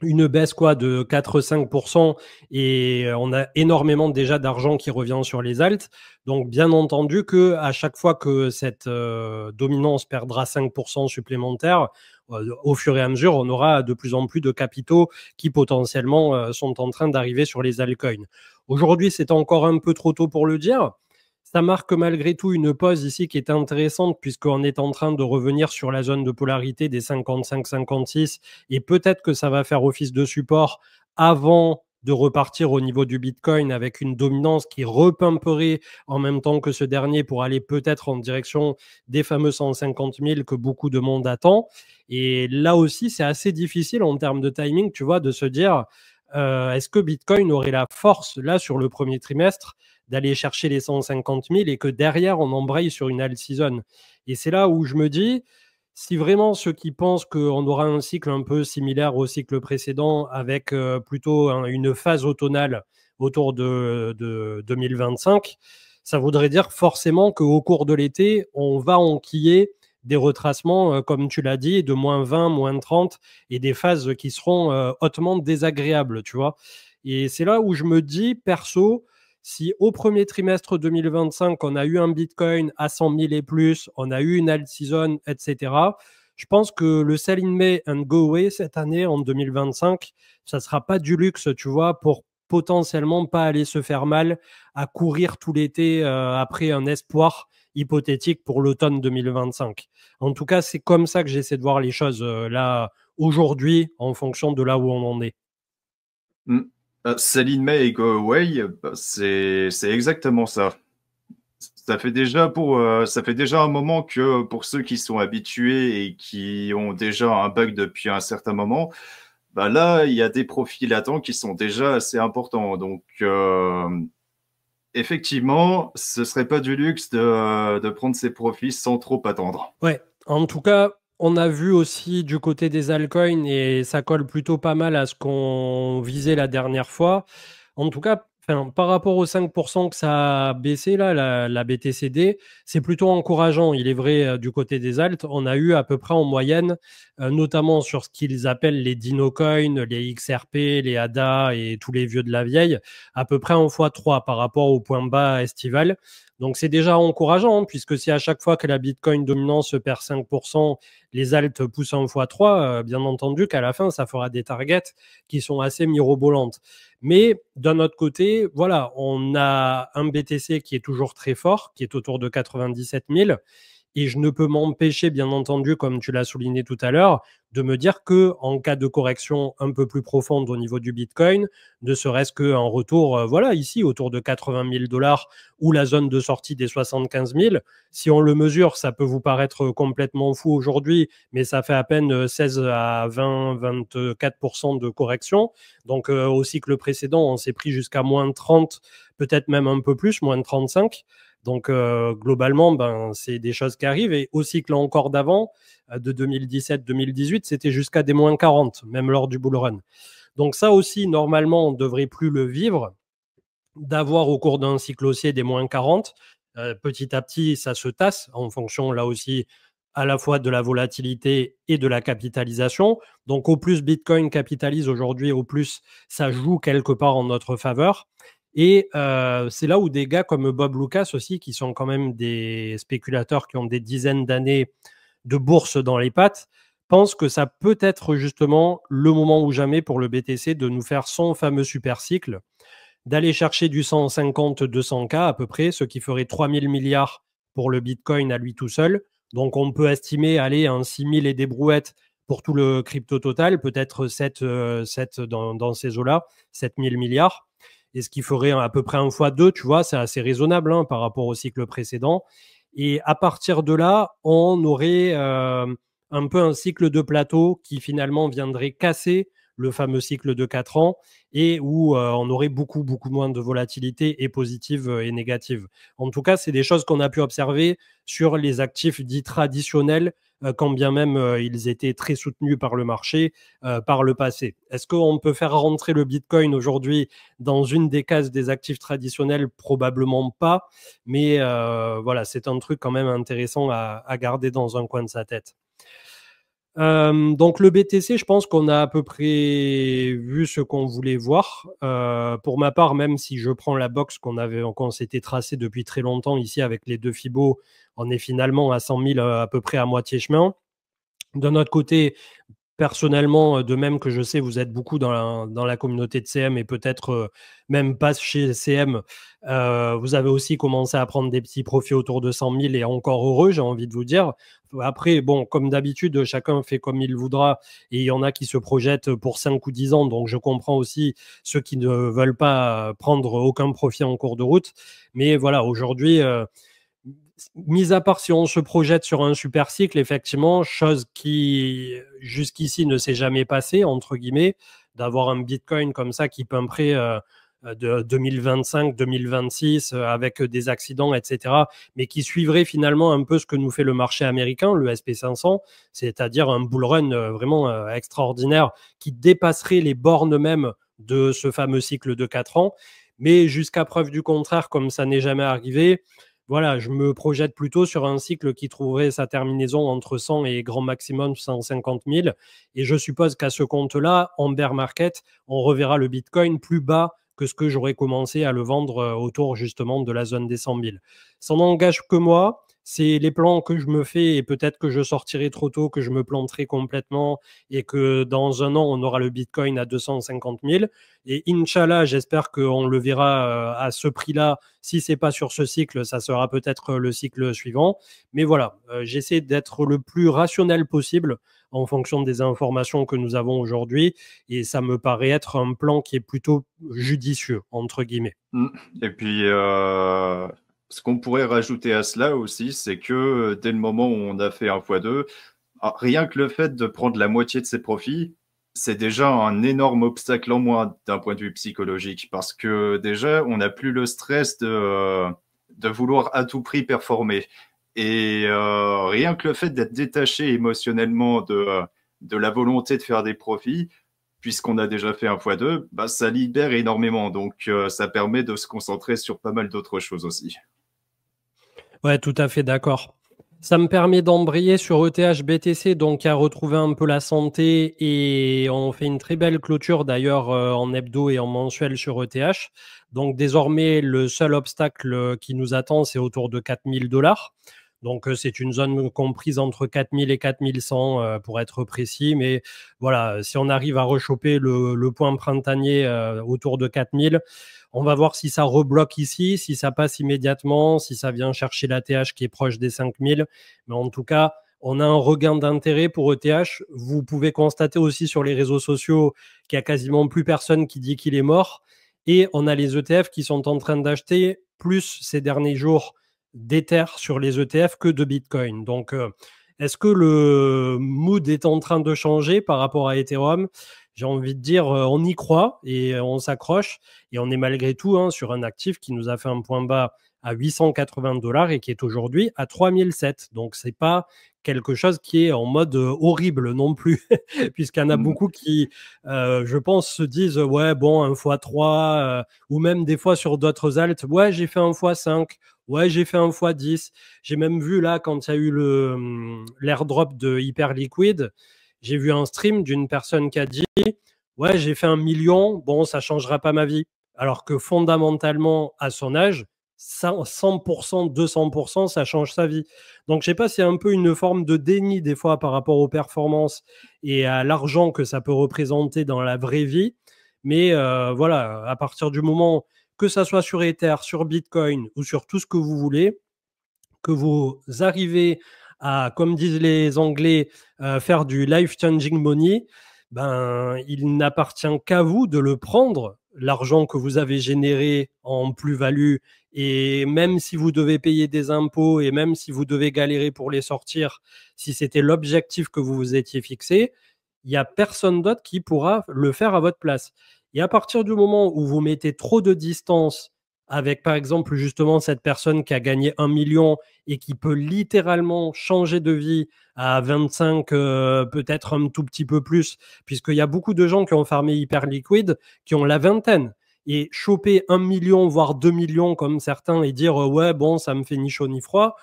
une baisse quoi de 4-5% et on a énormément déjà d'argent qui revient sur les alts. Donc bien entendu que à chaque fois que cette dominance perdra 5% supplémentaires, au fur et à mesure, on aura de plus en plus de capitaux qui potentiellement sont en train d'arriver sur les altcoins. Aujourd'hui, c'est encore un peu trop tôt pour le dire. Ça marque malgré tout une pause ici qui est intéressante puisqu'on est en train de revenir sur la zone de polarité des 55-56 et peut-être que ça va faire office de support avant de repartir au niveau du Bitcoin avec une dominance qui repumperait en même temps que ce dernier pour aller peut-être en direction des fameux 150 000 que beaucoup de monde attend. Et là aussi, c'est assez difficile en termes de timing, tu vois, de se dire est-ce que Bitcoin aurait la force là sur le premier trimestre d'aller chercher les 150 000 et que derrière, on embraye sur une alt season. Et c'est là où je me dis, si vraiment ceux qui pensent qu'on aura un cycle un peu similaire au cycle précédent avec plutôt une phase automnale autour de 2025, ça voudrait dire forcément qu'au cours de l'été, on va enquiller des retracements, comme tu l'as dit, de moins 20, moins 30 et des phases qui seront hautement désagréables, tu vois. Et c'est là où je me dis, perso, si au premier trimestre 2025, on a eu un Bitcoin à 100 000 et plus, on a eu une alt season, etc., je pense que le sell in May and go away cette année, en 2025, ça ne sera pas du luxe, tu vois, pour potentiellement pas aller se faire mal à courir tout l'été après un espoir hypothétique pour l'automne 2025. En tout cas, c'est comme ça que j'essaie de voir les choses là aujourd'hui en fonction de là où on en est. Mm. Céline May et Go Away, bah, c'est exactement ça. Ça fait déjà un moment que pour ceux qui sont habitués et qui ont déjà un bug depuis un certain moment, bah là, il y a des profils latents qui sont déjà assez importants. Donc, effectivement, ce serait pas du luxe de prendre ces profits sans trop attendre. Ouais, en tout cas, on a vu aussi du côté des altcoins et ça colle plutôt pas mal à ce qu'on visait la dernière fois. En tout cas, enfin, par rapport aux 5% que ça a baissé, là, la BTCD, c'est plutôt encourageant. Il est vrai, du côté des alts, on a eu à peu près en moyenne, notamment sur ce qu'ils appellent les Dinocoins, les XRP, les ADA et tous les vieux de la vieille, à peu près en x3 par rapport au point bas estival. Donc c'est déjà encourageant, hein, puisque si à chaque fois que la Bitcoin dominante perd 5%, les alts poussent en x3, bien entendu qu'à la fin, ça fera des targets qui sont assez mirobolantes. Mais d'un autre côté, voilà, on a un BTC qui est toujours très fort, qui est autour de 97 000. Et je ne peux m'empêcher, bien entendu, comme tu l'as souligné tout à l'heure, de me dire que en cas de correction un peu plus profonde au niveau du Bitcoin, ne serait-ce qu'un retour, voilà, ici, autour de 80 000 dollars ou la zone de sortie des 75 000, si on le mesure, ça peut vous paraître complètement fou aujourd'hui, mais ça fait à peine 16 à 20, 24% de correction. Donc, au cycle précédent, on s'est pris jusqu'à moins 30, peut-être même un peu plus, moins 35. Donc, globalement, ben, c'est des choses qui arrivent. Et au cycle encore d'avant, de 2017-2018, c'était jusqu'à des moins 40, même lors du bull run. Donc ça aussi, normalement, on ne devrait plus le vivre, d'avoir au cours d'un cycle haussier des moins 40. Petit à petit, ça se tasse en fonction, là aussi, à la fois de la volatilité et de la capitalisation. Donc au plus Bitcoin capitalise aujourd'hui, au plus ça joue quelque part en notre faveur. Et c'est là où des gars comme Bob Lucas aussi, qui sont quand même des spéculateurs qui ont des dizaines d'années de bourse dans les pattes, pensent que ça peut être justement le moment ou jamais pour le BTC de nous faire son fameux super cycle, d'aller chercher du 150-200K à peu près, ce qui ferait 3000 milliards pour le Bitcoin à lui tout seul. Donc on peut estimer aller à un 6000 et des brouettes pour tout le crypto total, peut-être 7, 7 dans ces eaux-là, 7000 milliards. Et ce qui ferait à peu près un fois 2, tu vois, c'est assez raisonnable, hein, par rapport au cycle précédent. Et à partir de là, on aurait un peu un cycle de plateau qui finalement viendrait casser le fameux cycle de 4 ans et où on aurait beaucoup, beaucoup moins de volatilité et positive et négative. En tout cas, c'est des choses qu'on a pu observer sur les actifs dits traditionnels, quand bien même ils étaient très soutenus par le marché par le passé. Est-ce qu'on peut faire rentrer le Bitcoin aujourd'hui dans une des cases des actifs traditionnels? Probablement pas, mais voilà, c'est un truc quand même intéressant à garder dans un coin de sa tête. Donc le BTC, je pense qu'on a à peu près vu ce qu'on voulait voir. Pour ma part, même si je prends la box qu'on s'était tracé depuis très longtemps ici avec les deux Fibos, on est finalement à 100 000 à peu près à moitié chemin. D'un autre côté, personnellement, de même que je sais, vous êtes beaucoup dans la communauté de CM et peut-être même pas chez CM, vous avez aussi commencé à prendre des petits profits autour de 100 000 et encore heureux, j'ai envie de vous dire. Après, bon, comme d'habitude, chacun fait comme il voudra et il y en a qui se projettent pour 5 ou 10 ans. Donc, je comprends aussi ceux qui ne veulent pas prendre aucun profit en cours de route. Mais voilà, aujourd'hui, mis à part si on se projette sur un super cycle, effectivement, chose qui jusqu'ici ne s'est jamais passée, entre guillemets, d'avoir un Bitcoin comme ça qui pimperait de 2025, 2026 avec des accidents, etc., mais qui suivrait finalement un peu ce que nous fait le marché américain, le SP500, c'est-à-dire un bull run vraiment extraordinaire qui dépasserait les bornes même de ce fameux cycle de 4 ans. Mais jusqu'à preuve du contraire, comme ça n'est jamais arrivé, voilà, je me projette plutôt sur un cycle qui trouverait sa terminaison entre 100 et grand maximum 150 000. Et je suppose qu'à ce compte-là, en bear market, on reverra le Bitcoin plus bas que ce que j'aurais commencé à le vendre autour justement de la zone des 100 000. Ça n'engage que moi. C'est les plans que je me fais et peut-être que je sortirai trop tôt, que je me planterai complètement et que dans un an, on aura le Bitcoin à 250 000. Et Inch'Allah, j'espère qu'on le verra à ce prix-là. Si c'est pas sur ce cycle, ça sera peut-être le cycle suivant. Mais voilà, j'essaie d'être le plus rationnel possible en fonction des informations que nous avons aujourd'hui. Et ça me paraît être un plan qui est plutôt judicieux, entre guillemets. Et puis, ce qu'on pourrait rajouter à cela aussi, c'est que dès le moment où on a fait un x2, rien que le fait de prendre la moitié de ses profits, c'est déjà un énorme obstacle en moins d'un point de vue psychologique, parce que déjà, on n'a plus le stress de vouloir à tout prix performer. Et rien que le fait d'être détaché émotionnellement de la volonté de faire des profits, puisqu'on a déjà fait un x2, bah, ça libère énormément. Donc, ça permet de se concentrer sur pas mal d'autres choses aussi. Ouais, tout à fait d'accord. Ça me permet d'embrayer sur ETH BTC, donc à retrouver un peu la santé et on fait une très belle clôture d'ailleurs en hebdo et en mensuel sur ETH. Donc désormais, le seul obstacle qui nous attend, c'est autour de 4 000 $. Donc c'est une zone comprise entre 4 000 et 4 100 pour être précis. Mais voilà, si on arrive à rechoper le point printanier autour de 4 000, on va voir si ça rebloque ici, si ça passe immédiatement, si ça vient chercher l'ATH qui est proche des 5 000. Mais en tout cas, on a un regain d'intérêt pour ETH. Vous pouvez constater aussi sur les réseaux sociaux qu'il y a quasiment plus personne qui dit qu'il est mort. Et on a les ETF qui sont en train d'acheter plus ces derniers jours d'Ether sur les ETF que de Bitcoin. Donc, est-ce que le mood est en train de changer par rapport à Ethereum? J'ai envie de dire, on y croit et on s'accroche. Et on est malgré tout sur un actif qui nous a fait un point bas à 880 $ et qui est aujourd'hui à 3007. Donc, c'est pas quelque chose qui est en mode horrible non plus, puisqu'il y en a beaucoup qui, je pense, se disent, ouais, bon, 1x3, ou même des fois sur d'autres alts, ouais, j'ai fait 1x5, ouais, j'ai fait 1x10. J'ai même vu là, quand il y a eu l'airdrop de Hyperliquid, j'ai vu un stream d'une personne qui a dit, ouais, j'ai fait 1 million, bon, ça changera pas ma vie. Alors que fondamentalement, à son âge, 100%, 200%, ça change sa vie. Donc, je sais pas si c'est un peu une forme de déni des fois par rapport aux performances et à l'argent que ça peut représenter dans la vraie vie. Mais voilà, à partir du moment que ça soit sur Ether, sur Bitcoin ou sur tout ce que vous voulez, que vous arrivez à, comme disent les Anglais, faire du life-changing money, ben, il n'appartient qu'à vous de le prendre, l'argent que vous avez généré en plus-value, et même si vous devez payer des impôts et même si vous devez galérer pour les sortir, si c'était l'objectif que vous vous étiez fixé, il n'y a personne d'autre qui pourra le faire à votre place. Et à partir du moment où vous mettez trop de distance avec, par exemple, justement, cette personne qui a gagné 1 million et qui peut littéralement changer de vie à 25, peut-être un tout petit peu plus, puisqu'il y a beaucoup de gens qui ont farmé Hyperliquid, qui ont la vingtaine. Et choper 1 million, voire 2 millions, comme certains, et dire, ouais, bon, ça me fait ni chaud ni froid,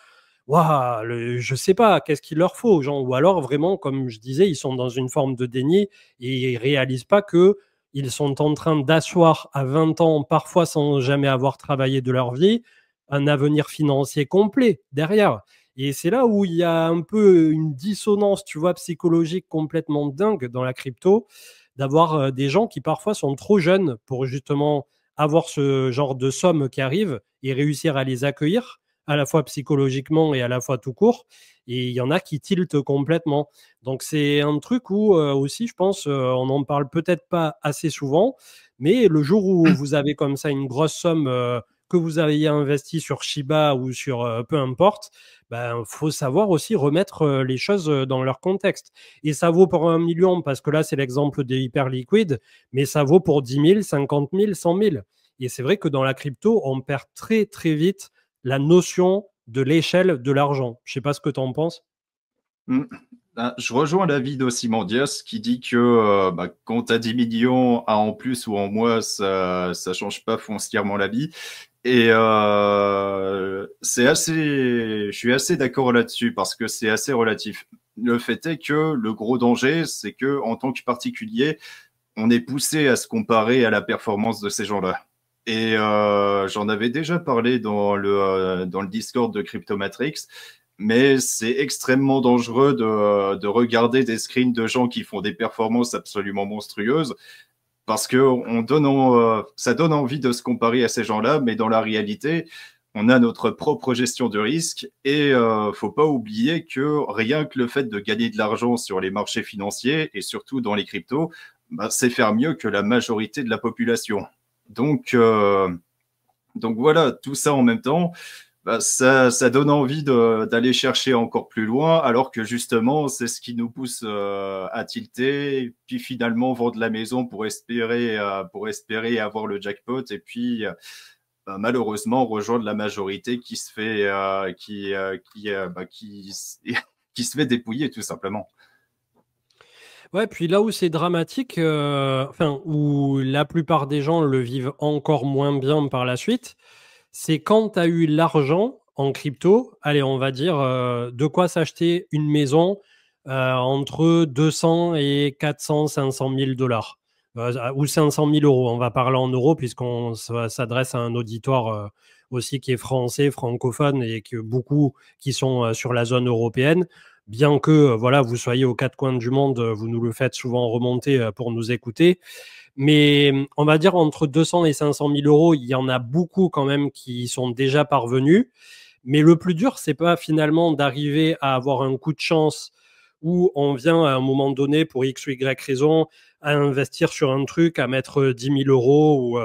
waouh, je sais pas, qu'est-ce qu'il leur faut aux gens? Ou alors, vraiment, comme je disais, ils sont dans une forme de déni et ils réalisent pas que ils sont en train d'asseoir à 20 ans, parfois sans jamais avoir travaillé de leur vie, un avenir financier complet derrière. Et c'est là où il y a un peu une dissonance, tu vois, psychologique complètement dingue dans la crypto, d'avoir des gens qui parfois sont trop jeunes pour justement avoir ce genre de somme qui arrive et réussir à les accueillir, à la fois psychologiquement et à la fois tout court. Et il y en a qui tiltent complètement. Donc c'est un truc où aussi, je pense, on n'en parle peut-être pas assez souvent, mais le jour où vous avez comme ça une grosse somme que vous avez investi sur Shiba ou sur peu importe, ben faut savoir aussi remettre les choses dans leur contexte. Et ça vaut pour 1 million, parce que là, c'est l'exemple des Hyperliquid, mais ça vaut pour 10 000, 50 000, 100 000. Et c'est vrai que dans la crypto, on perd très, très vite la notion de l'échelle de l'argent. Je ne sais pas ce que tu en penses. Je rejoins l'avis d'Ossimandias qui dit que bah, quand tu as 10 millions à en plus ou en moins, ça ne change pas foncièrement la vie. Et je suis assez d'accord là-dessus parce que c'est assez relatif. Le fait est que le gros danger, c'est que en tant que particulier, on est poussé à se comparer à la performance de ces gens-là. Et j'en avais déjà parlé dans le Discord de Cryptomatrix, mais c'est extrêmement dangereux de regarder des screens de gens qui font des performances absolument monstrueuses parce que ça donne envie de se comparer à ces gens-là, mais dans la réalité, on a notre propre gestion de risque et faut pas oublier que rien que le fait de gagner de l'argent sur les marchés financiers et surtout dans les cryptos, bah, c'est faire mieux que la majorité de la population. Donc, euh, donc voilà, tout ça en même temps, bah, ça donne envie d'aller chercher encore plus loin, alors que justement, c'est ce qui nous pousse à tilter, puis finalement vendre la maison pour espérer avoir le jackpot, et puis bah, malheureusement rejoindre la majorité qui se fait, bah, qui se fait dépouiller tout simplement. Ouais, puis là où c'est dramatique, enfin, où la plupart des gens le vivent encore moins bien par la suite, c'est quand tu as eu l'argent en crypto, allez, on va dire, de quoi s'acheter une maison entre 200 et 400, 500 000 dollars ou 500 000 euros. On va parler en euros puisqu'on s'adresse à un auditoire aussi qui est français, francophone et que beaucoup qui sont sur la zone européenne. Bien que voilà, vous soyez aux quatre coins du monde, vous nous le faites souvent remonter pour nous écouter. Mais on va dire entre 200 et 500 000 euros, il y en a beaucoup quand même qui sont déjà parvenus. Mais le plus dur, c'est pas finalement d'arriver à avoir un coup de chance où on vient à un moment donné pour X ou Y raison à investir sur un truc, à mettre 10 000 euros ou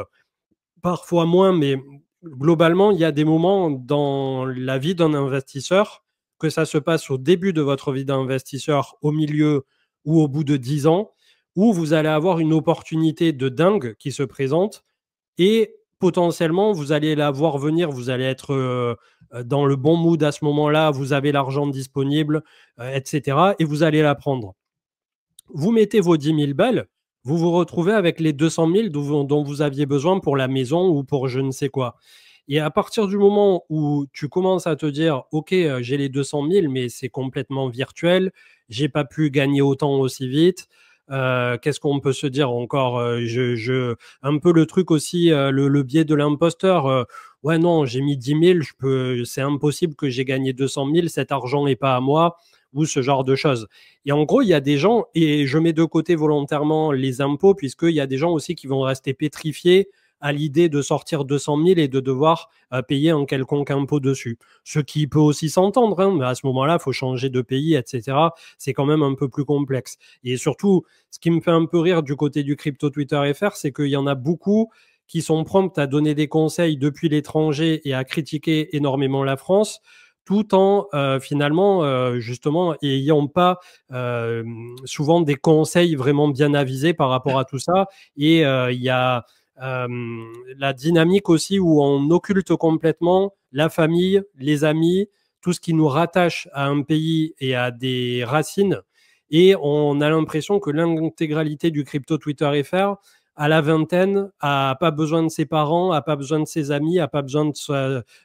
parfois moins. Mais globalement, il y a des moments dans la vie d'un investisseur, que ça se passe au début de votre vie d'investisseur, au milieu ou au bout de 10 ans, où vous allez avoir une opportunité de dingue qui se présente et potentiellement, vous allez la voir venir, vous allez être dans le bon mood à ce moment-là, vous avez l'argent disponible, etc. Et vous allez la prendre. Vous mettez vos 10 000 balles, vous vous retrouvez avec les 200 000 dont vous aviez besoin pour la maison ou pour je ne sais quoi. Et à partir du moment où tu commences à te dire, OK, j'ai les 200 000, mais c'est complètement virtuel, j'ai pas pu gagner autant aussi vite. Qu'est-ce qu'on peut se dire encore un peu le truc aussi, le biais de l'imposteur. Ouais, non, j'ai mis 10 000, c'est impossible que j'ai gagné 200 000, cet argent n'est pas à moi, ou ce genre de choses. Et en gros, il y a des gens, et je mets de côté volontairement les impôts, puisqu'il y a des gens aussi qui vont rester pétrifiés à l'idée de sortir 200 000 et de devoir payer un quelconque impôt dessus. Ce qui peut aussi s'entendre, hein, mais à ce moment-là, il faut changer de pays, etc. C'est quand même un peu plus complexe. Et surtout, ce qui me fait un peu rire du côté du crypto Twitter FR, c'est qu'il y en a beaucoup qui sont prompts à donner des conseils depuis l'étranger et à critiquer énormément la France, tout en finalement justement ayant pas souvent des conseils vraiment bien avisés par rapport à tout ça. Et il y a la dynamique aussi où on occulte complètement la famille, les amis, tout ce qui nous rattache à un pays et à des racines. Et on a l'impression que l'intégralité du crypto Twitter FR, à la vingtaine, a pas besoin de ses parents, a pas besoin de ses amis, a pas besoin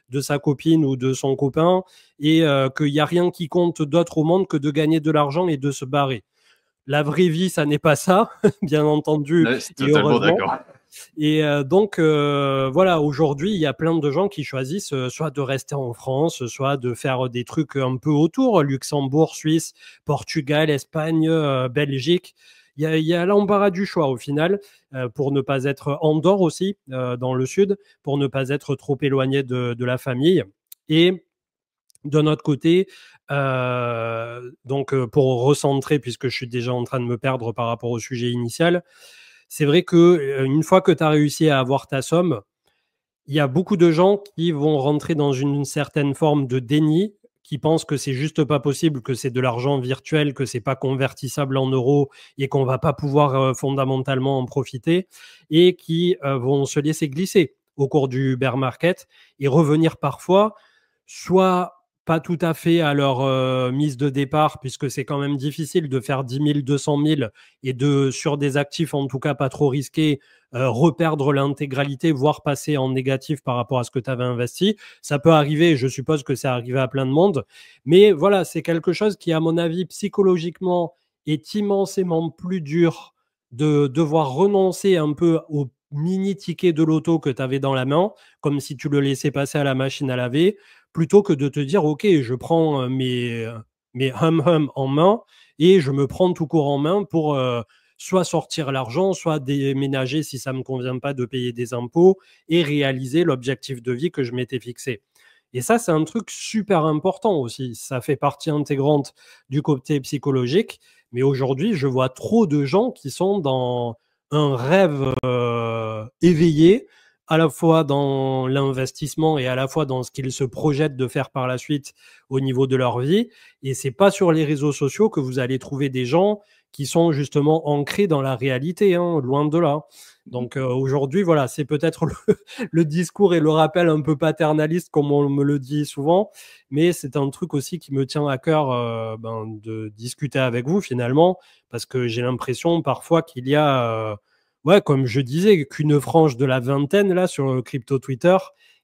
de sa copine ou de son copain, et qu'il n'y a rien qui compte d'autre au monde que de gagner de l'argent et de se barrer. La vraie vie, ça n'est pas ça, bien entendu, Ouais, c'est et totalement heureusement. d'accord. Et donc, voilà, aujourd'hui, il y a plein de gens qui choisissent soit de rester en France, soit de faire des trucs un peu autour, Luxembourg, Suisse, Portugal, Espagne, Belgique. Il y a l'embarras du choix au final, pour ne pas être Andorre aussi, dans le sud, pour ne pas être trop éloigné de la famille. Et de notre côté, donc pour recentrer, puisque je suis déjà en train de me perdre par rapport au sujet initial, c'est vrai que une fois que tu as réussi à avoir ta somme, il y a beaucoup de gens qui vont rentrer dans une certaine forme de déni, qui pensent que c'est juste pas possible, que c'est de l'argent virtuel, que c'est pas convertissable en euros et qu'on va pas pouvoir fondamentalement en profiter, et qui vont se laisser glisser au cours du bear market et revenir parfois soit pas tout à fait à leur mise de départ, puisque c'est quand même difficile de faire 10 000, 200 000 et sur des actifs en tout cas pas trop risqués, reperdre l'intégralité, voire passer en négatif par rapport à ce que tu avais investi. Ça peut arriver, je suppose que c'est arrivé à plein de monde. Mais voilà, c'est quelque chose qui, à mon avis, psychologiquement, est immensément plus dur de devoir renoncer un peu au mini ticket de loto que tu avais dans la main, comme si tu le laissais passer à la machine à laver, plutôt que de te dire, OK, je prends mes hum-hum en main et je me prends tout court en main pour soit sortir l'argent, soit déménager si ça ne me convient pas de payer des impôts et réaliser l'objectif de vie que je m'étais fixé. Et ça, c'est un truc super important aussi. Ça fait partie intégrante du côté psychologique. Mais aujourd'hui, je vois trop de gens qui sont dans un rêve éveillé, à la fois dans l'investissement et à la fois dans ce qu'ils se projettent de faire par la suite au niveau de leur vie. Et c'est pas sur les réseaux sociaux que vous allez trouver des gens qui sont justement ancrés dans la réalité, hein, loin de là. Donc aujourd'hui, voilà, c'est peut-être le discours et le rappel un peu paternaliste, comme on me le dit souvent, mais c'est un truc aussi qui me tient à cœur de discuter avec vous finalement, parce que j'ai l'impression parfois qu'il y a, ouais, comme je disais, qu'une frange de la vingtaine là sur le crypto Twitter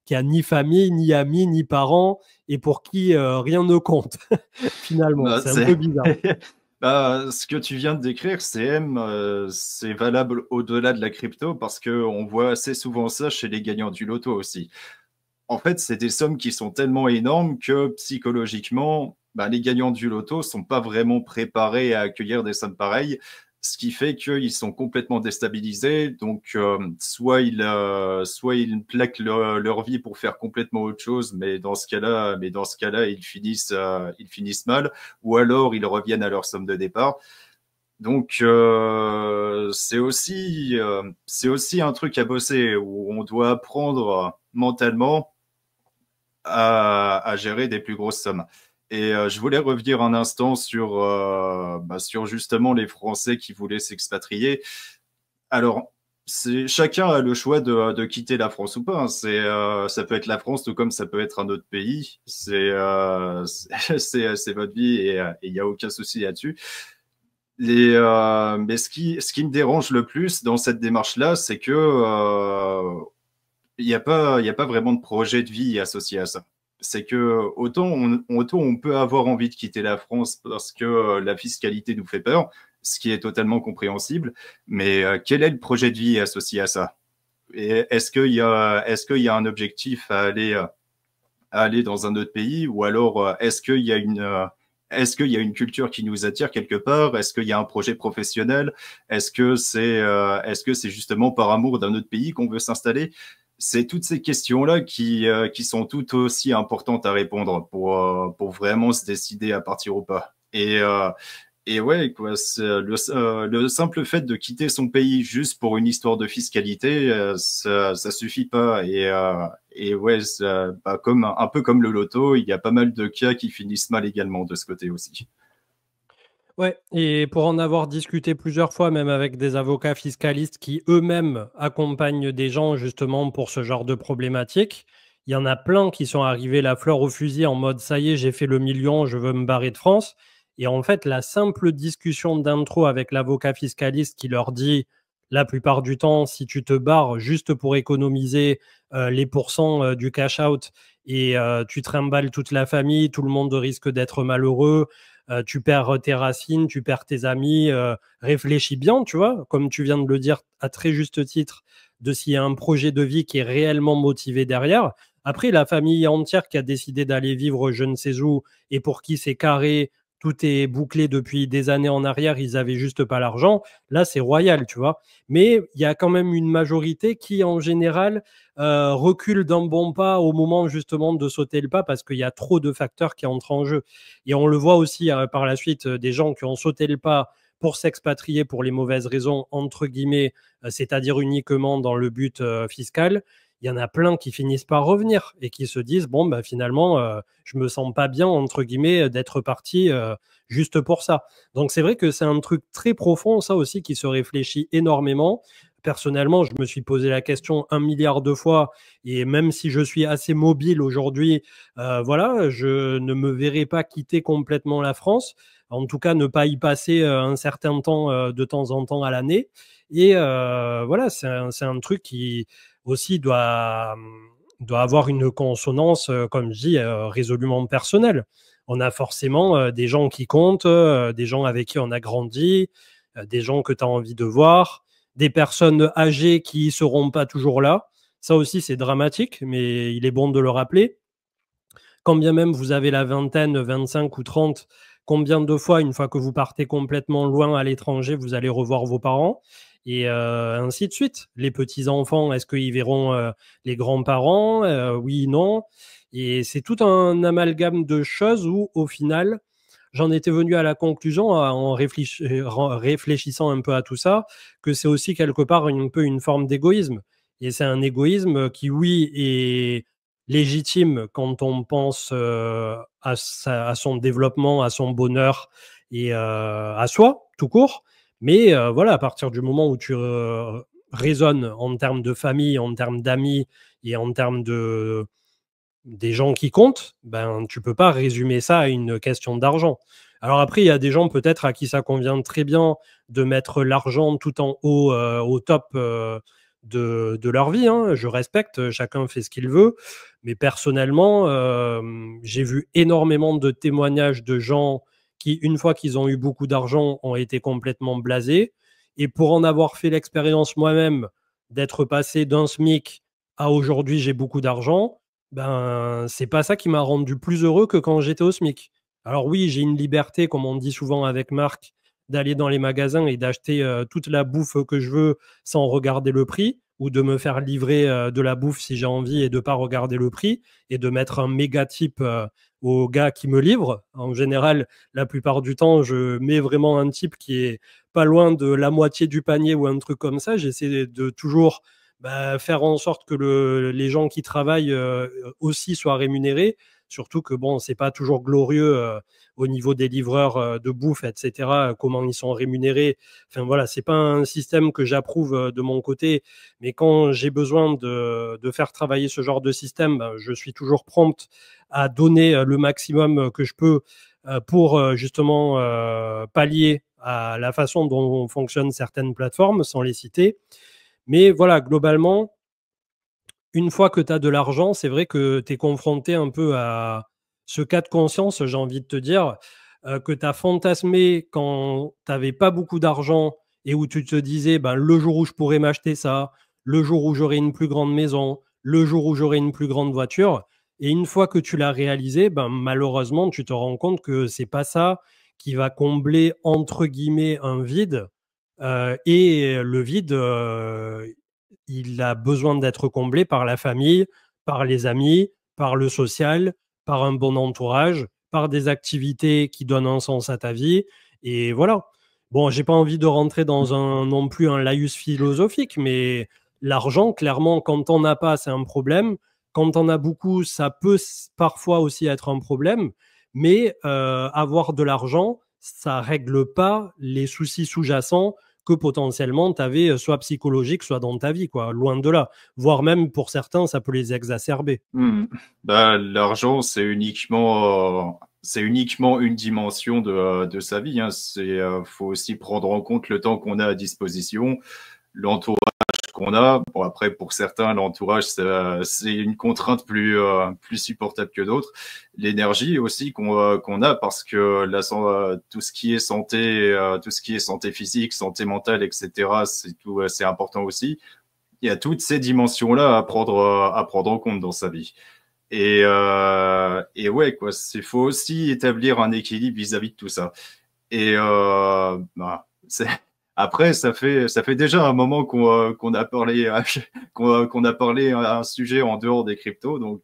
qui a ni famille, ni amis, ni parents, et pour qui rien ne compte finalement. Bah, C'est un peu bizarre. Bah, ce que tu viens de décrire, c'est valable au-delà de la crypto parce qu'on voit assez souvent ça chez les gagnants du loto aussi. En fait, c'est des sommes qui sont tellement énormes que psychologiquement, bah, les gagnants du loto sont pas vraiment préparés à accueillir des sommes pareilles, ce qui fait qu'ils sont complètement déstabilisés. Donc, soit ils plaquent leur vie pour faire complètement autre chose, mais dans ce cas-là, ils finissent mal, ou alors ils reviennent à leur somme de départ. Donc, c'est aussi un truc à bosser où on doit apprendre mentalement à gérer des plus grosses sommes. Et je voulais revenir un instant sur justement les Français qui voulaient s'expatrier. Alors, chacun a le choix de quitter la France ou pas, hein. Ça peut être la France tout comme ça peut être un autre pays. C'est votre vie et il n'y a aucun souci là-dessus. Mais ce qui me dérange le plus dans cette démarche-là, c'est que il y a pas vraiment de projet de vie associé à ça. C'est que autant on peut avoir envie de quitter la France parce que la fiscalité nous fait peur, ce qui est totalement compréhensible, mais quel est le projet de vie associé à ça? Et est-ce qu'il y a un objectif à aller dans un autre pays ou alors est-ce qu'il y a une culture qui nous attire quelque part? Est-ce qu'il y a un projet professionnel? Est-ce que c'est justement par amour d'un autre pays qu'on veut s'installer? C'est toutes ces questions-là qui sont tout aussi importantes à répondre pour vraiment se décider à partir ou pas. Et ouais, quoi, le simple fait de quitter son pays juste pour une histoire de fiscalité, ça suffit pas. Et ouais, un peu comme le loto, il y a pas mal de cas qui finissent mal également de ce côté aussi. Ouais, et pour en avoir discuté plusieurs fois, même avec des avocats fiscalistes qui eux-mêmes accompagnent des gens justement pour ce genre de problématique, il y en a plein qui sont arrivés la fleur au fusil en mode ça y est, j'ai fait le million, je veux me barrer de France. Et en fait, la simple discussion d'intro avec l'avocat fiscaliste qui leur dit la plupart du temps, si tu te barres juste pour économiser les pourcents du cash out et tu trimbales toute la famille, tout le monde risque d'être malheureux, tu perds tes racines, tu perds tes amis, réfléchis bien, tu vois, comme tu viens de le dire à très juste titre, de s'il y a un projet de vie qui est réellement motivé derrière. Après, la famille entière qui a décidé d'aller vivre je ne sais où et pour qui c'est carré, tout est bouclé depuis des années en arrière, ils avaient juste pas l'argent. Là, c'est royal, tu vois. Mais il y a quand même une majorité qui, en général, recule d'un bon pas au moment justement de sauter le pas parce qu'il y a trop de facteurs qui entrent en jeu. Et on le voit aussi par la suite, des gens qui ont sauté le pas pour s'expatrier pour les mauvaises raisons, entre guillemets, c'est-à-dire uniquement dans le but fiscal. Il y en a plein qui finissent par revenir et qui se disent, bon, bah, finalement, je me sens pas bien, entre guillemets, d'être parti juste pour ça. Donc c'est vrai que c'est un truc très profond, ça aussi, qui se réfléchit énormément. Personnellement, je me suis posé la question 1 milliard de fois et même si je suis assez mobile aujourd'hui, voilà, je ne me verrai pas quitter complètement la France. En tout cas, ne pas y passer un certain temps de temps en temps à l'année. Et voilà, c'est un truc qui aussi doit avoir une consonance, comme je dis, résolument personnelle. On a forcément des gens qui comptent, des gens avec qui on a grandi, des gens que tu as envie de voir, des personnes âgées qui seront pas toujours là. Ça aussi, c'est dramatique, mais il est bon de le rappeler. Quand bien même vous avez la vingtaine, 25 ou 30, combien de fois, une fois que vous partez complètement loin à l'étranger, vous allez revoir vos parents et ainsi de suite. Les petits-enfants, est-ce qu'ils verront les grands-parents? Oui, non. Et c'est tout un amalgame de choses où, au final, j'en étais venu à la conclusion, en réfléchissant un peu à tout ça, que c'est aussi quelque part un peu une forme d'égoïsme. Et c'est un égoïsme qui, oui, est légitime quand on pense à son développement, à son bonheur et à soi, tout court. Mais voilà, à partir du moment où tu résonne en termes de famille, en termes d'amis et en termes des gens qui comptent, ben, tu peux pas résumer ça à une question d'argent. Alors après, il y a des gens peut-être à qui ça convient très bien de mettre l'argent tout en haut, au top de leur vie, hein. Je respecte, chacun fait ce qu'il veut. Mais personnellement, j'ai vu énormément de témoignages de gens qui, une fois qu'ils ont eu beaucoup d'argent, ont été complètement blasés. Et pour en avoir fait l'expérience moi-même, d'être passé d'un SMIC à aujourd'hui, j'ai beaucoup d'argent, ben, c'est pas ça qui m'a rendu plus heureux que quand j'étais au SMIC. Alors oui, j'ai une liberté, comme on dit souvent avec Marc, d'aller dans les magasins et d'acheter toute la bouffe que je veux sans regarder le prix, ou de me faire livrer de la bouffe si j'ai envie et de pas regarder le prix, et de mettre un méga type au gars qui me livre. En général, la plupart du temps, je mets vraiment un type qui est pas loin de la moitié du panier ou un truc comme ça. J'essaie de toujours faire en sorte que les gens qui travaillent aussi soient rémunérés. Surtout que bon, c'est pas toujours glorieux au niveau des livreurs de bouffe, etc. Comment ils sont rémunérés. Enfin voilà, c'est pas un système que j'approuve de mon côté. Mais quand j'ai besoin de faire travailler ce genre de système, ben, je suis toujours prompte à donner le maximum que je peux pour justement pallier à la façon dont fonctionnent certaines plateformes, sans les citer. Mais voilà, globalement, une fois que tu as de l'argent, c'est vrai que tu es confronté un peu à ce cas de conscience, j'ai envie de te dire, que tu as fantasmé quand tu avais pas beaucoup d'argent et où tu te disais, ben, le jour où je pourrais m'acheter ça, le jour où j'aurai une plus grande maison, le jour où j'aurai une plus grande voiture. Et une fois que tu l'as réalisé, ben, malheureusement, tu te rends compte que c'est pas ça qui va combler, entre guillemets, un vide. Et le vide, il a besoin d'être comblé par la famille, par les amis, par le social, par un bon entourage, par des activités qui donnent un sens à ta vie. Et voilà. Bon, j'ai pas envie de rentrer dans non plus un laïus philosophique, mais l'argent, clairement, quand on n'a pas, c'est un problème. Quand on a beaucoup, ça peut parfois aussi être un problème. Mais avoir de l'argent, ça règle pas les soucis sous-jacents que potentiellement tu avais soit psychologique, soit dans ta vie, quoi. Loin de là. Voire même pour certains, ça peut les exacerber. Bah, l'argent, c'est uniquement une dimension de sa vie, hein. Faut aussi prendre en compte le temps qu'on a à disposition, l'entourage qu'on a. Bon, après, pour certains, l'entourage, c'est une contrainte plus supportable que d'autres. L'énergie aussi qu'on a, parce que tout ce qui est santé physique, santé mentale, etc., c'est important aussi. Il y a toutes ces dimensions-là à prendre en compte dans sa vie. Et ouais, quoi, il faut aussi établir un équilibre vis-à-vis de tout ça. Et bah, après, ça fait déjà un moment qu'on a parlé qu'on a parlé à un sujet en dehors des cryptos, donc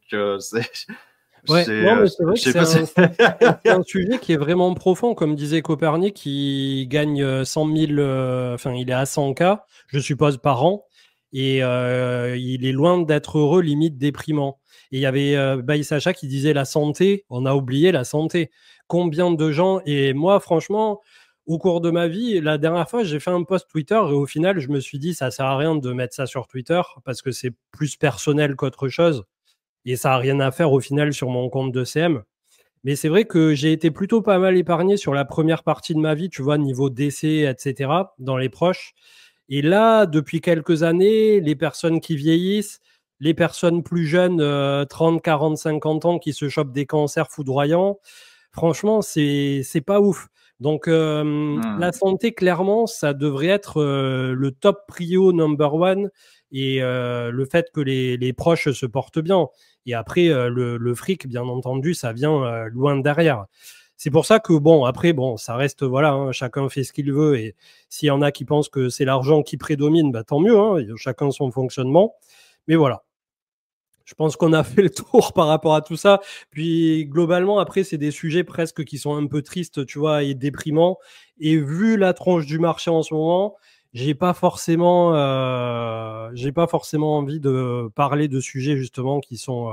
Ouais, non, mais c'est je vrai que sais pas si... c'est un sujet qui est vraiment profond. Comme disait Copernic, qui gagne 100 000, enfin, il est à 100K, je suppose, par an. Et il est loin d'être heureux, limite déprimant. Et il y avait Baïs Sacha qui disait la santé, on a oublié la santé. Combien de gens, et moi, franchement, au cours de ma vie, la dernière fois, j'ai fait un post Twitter et au final, je me suis dit, ça sert à rien de mettre ça sur Twitter parce que c'est plus personnel qu'autre chose. Et ça n'a rien à faire au final sur mon compte de CM. Mais c'est vrai que j'ai été plutôt pas mal épargné sur la première partie de ma vie, tu vois, niveau décès, etc., dans les proches. Et là, depuis quelques années, les personnes qui vieillissent, les personnes plus jeunes, 30, 40, 50 ans, qui se chopent des cancers foudroyants, franchement, c'est pas ouf. Donc, la santé, clairement, ça devrait être le top prio number one, et le fait que les proches se portent bien. Et après, le fric, bien entendu, ça vient loin derrière. C'est pour ça que, bon, après, bon, ça reste, voilà, hein, chacun fait ce qu'il veut. Et s'il y en a qui pensent que c'est l'argent qui prédomine, bah, tant mieux, hein, chacun son fonctionnement. Mais voilà. Je pense qu'on a fait le tour par rapport à tout ça. Puis globalement, après, c'est des sujets presque qui sont un peu tristes, tu vois, et déprimants. Et vu la tronche du marché en ce moment, j'ai pas forcément envie de parler de sujets justement qui sont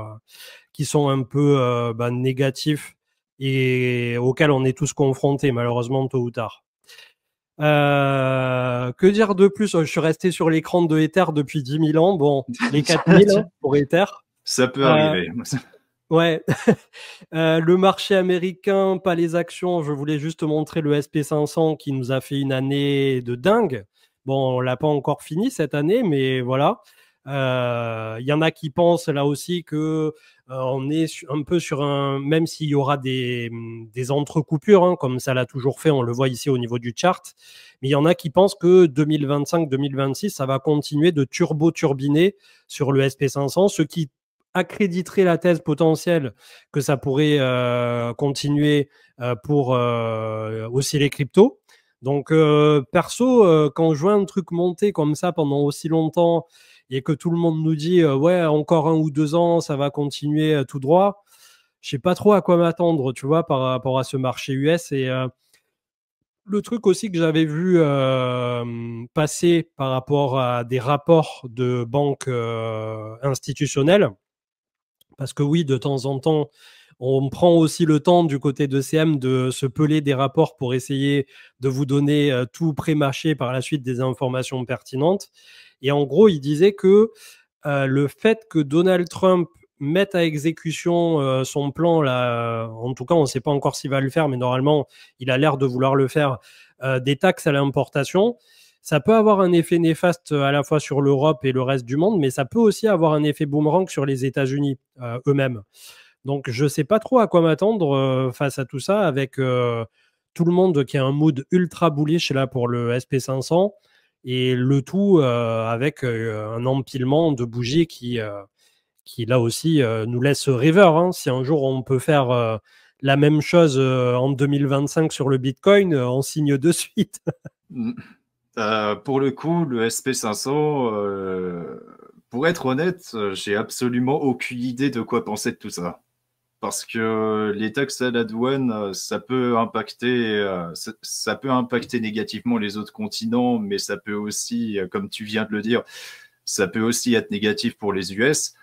un peu négatifs et auxquels on est tous confrontés, malheureusement, tôt ou tard. Que dire de plus? Je suis resté sur l'écran de Ether depuis 10 000 ans. Bon, les 4000 hein, pour Ether. Ça peut Euh, arriver. ouais. Le marché américain, pas les actions. Je voulais juste montrer le SP 500 qui nous a fait une année de dingue. Bon, on l'a pas encore fini cette année, mais voilà. Il y en a qui pensent là aussi que on est un peu sur un, même s'il y aura des entrecoupures, hein, comme ça l'a toujours fait, on le voit ici au niveau du chart. Mais il y en a qui pensent que 2025-2026, ça va continuer de turbo-turbiner sur le SP 500, ce qui accréditerait la thèse potentielle que ça pourrait continuer pour aussi les cryptos. Donc, perso, quand je vois un truc monter comme ça pendant aussi longtemps et que tout le monde nous dit ouais, encore 1 ou 2 ans, ça va continuer tout droit, je sais pas trop à quoi m'attendre, tu vois, par rapport à ce marché US. Et le truc aussi que j'avais vu passer par rapport à des rapports de banques institutionnelles, parce que oui, de temps en temps, on prend aussi le temps du côté de CM de se peler des rapports pour essayer de vous donner tout pré-mâché par la suite des informations pertinentes. Et en gros, il disait que le fait que Donald Trump mette à exécution son plan, là, en tout cas, on ne sait pas encore s'il va le faire, mais normalement, il a l'air de vouloir le faire, des taxes à l'importation. Ça peut avoir un effet néfaste à la fois sur l'Europe et le reste du monde, mais ça peut aussi avoir un effet boomerang sur les États-Unis eux-mêmes. Donc, je ne sais pas trop à quoi m'attendre face à tout ça, avec tout le monde qui a un mood ultra bullish là pour le SP 500, et le tout avec un empilement de bougies qui là aussi nous laisse rêveur. Hein. Si un jour on peut faire la même chose en 2025 sur le Bitcoin, on signe de suite. Pour le coup, le SP 500, pour être honnête, j'ai absolument aucune idée de quoi penser de tout ça. Parce que les taxes à la douane, ça peut impacter négativement les autres continents, mais ça peut aussi, comme tu viens de le dire, ça peut aussi être négatif pour les US.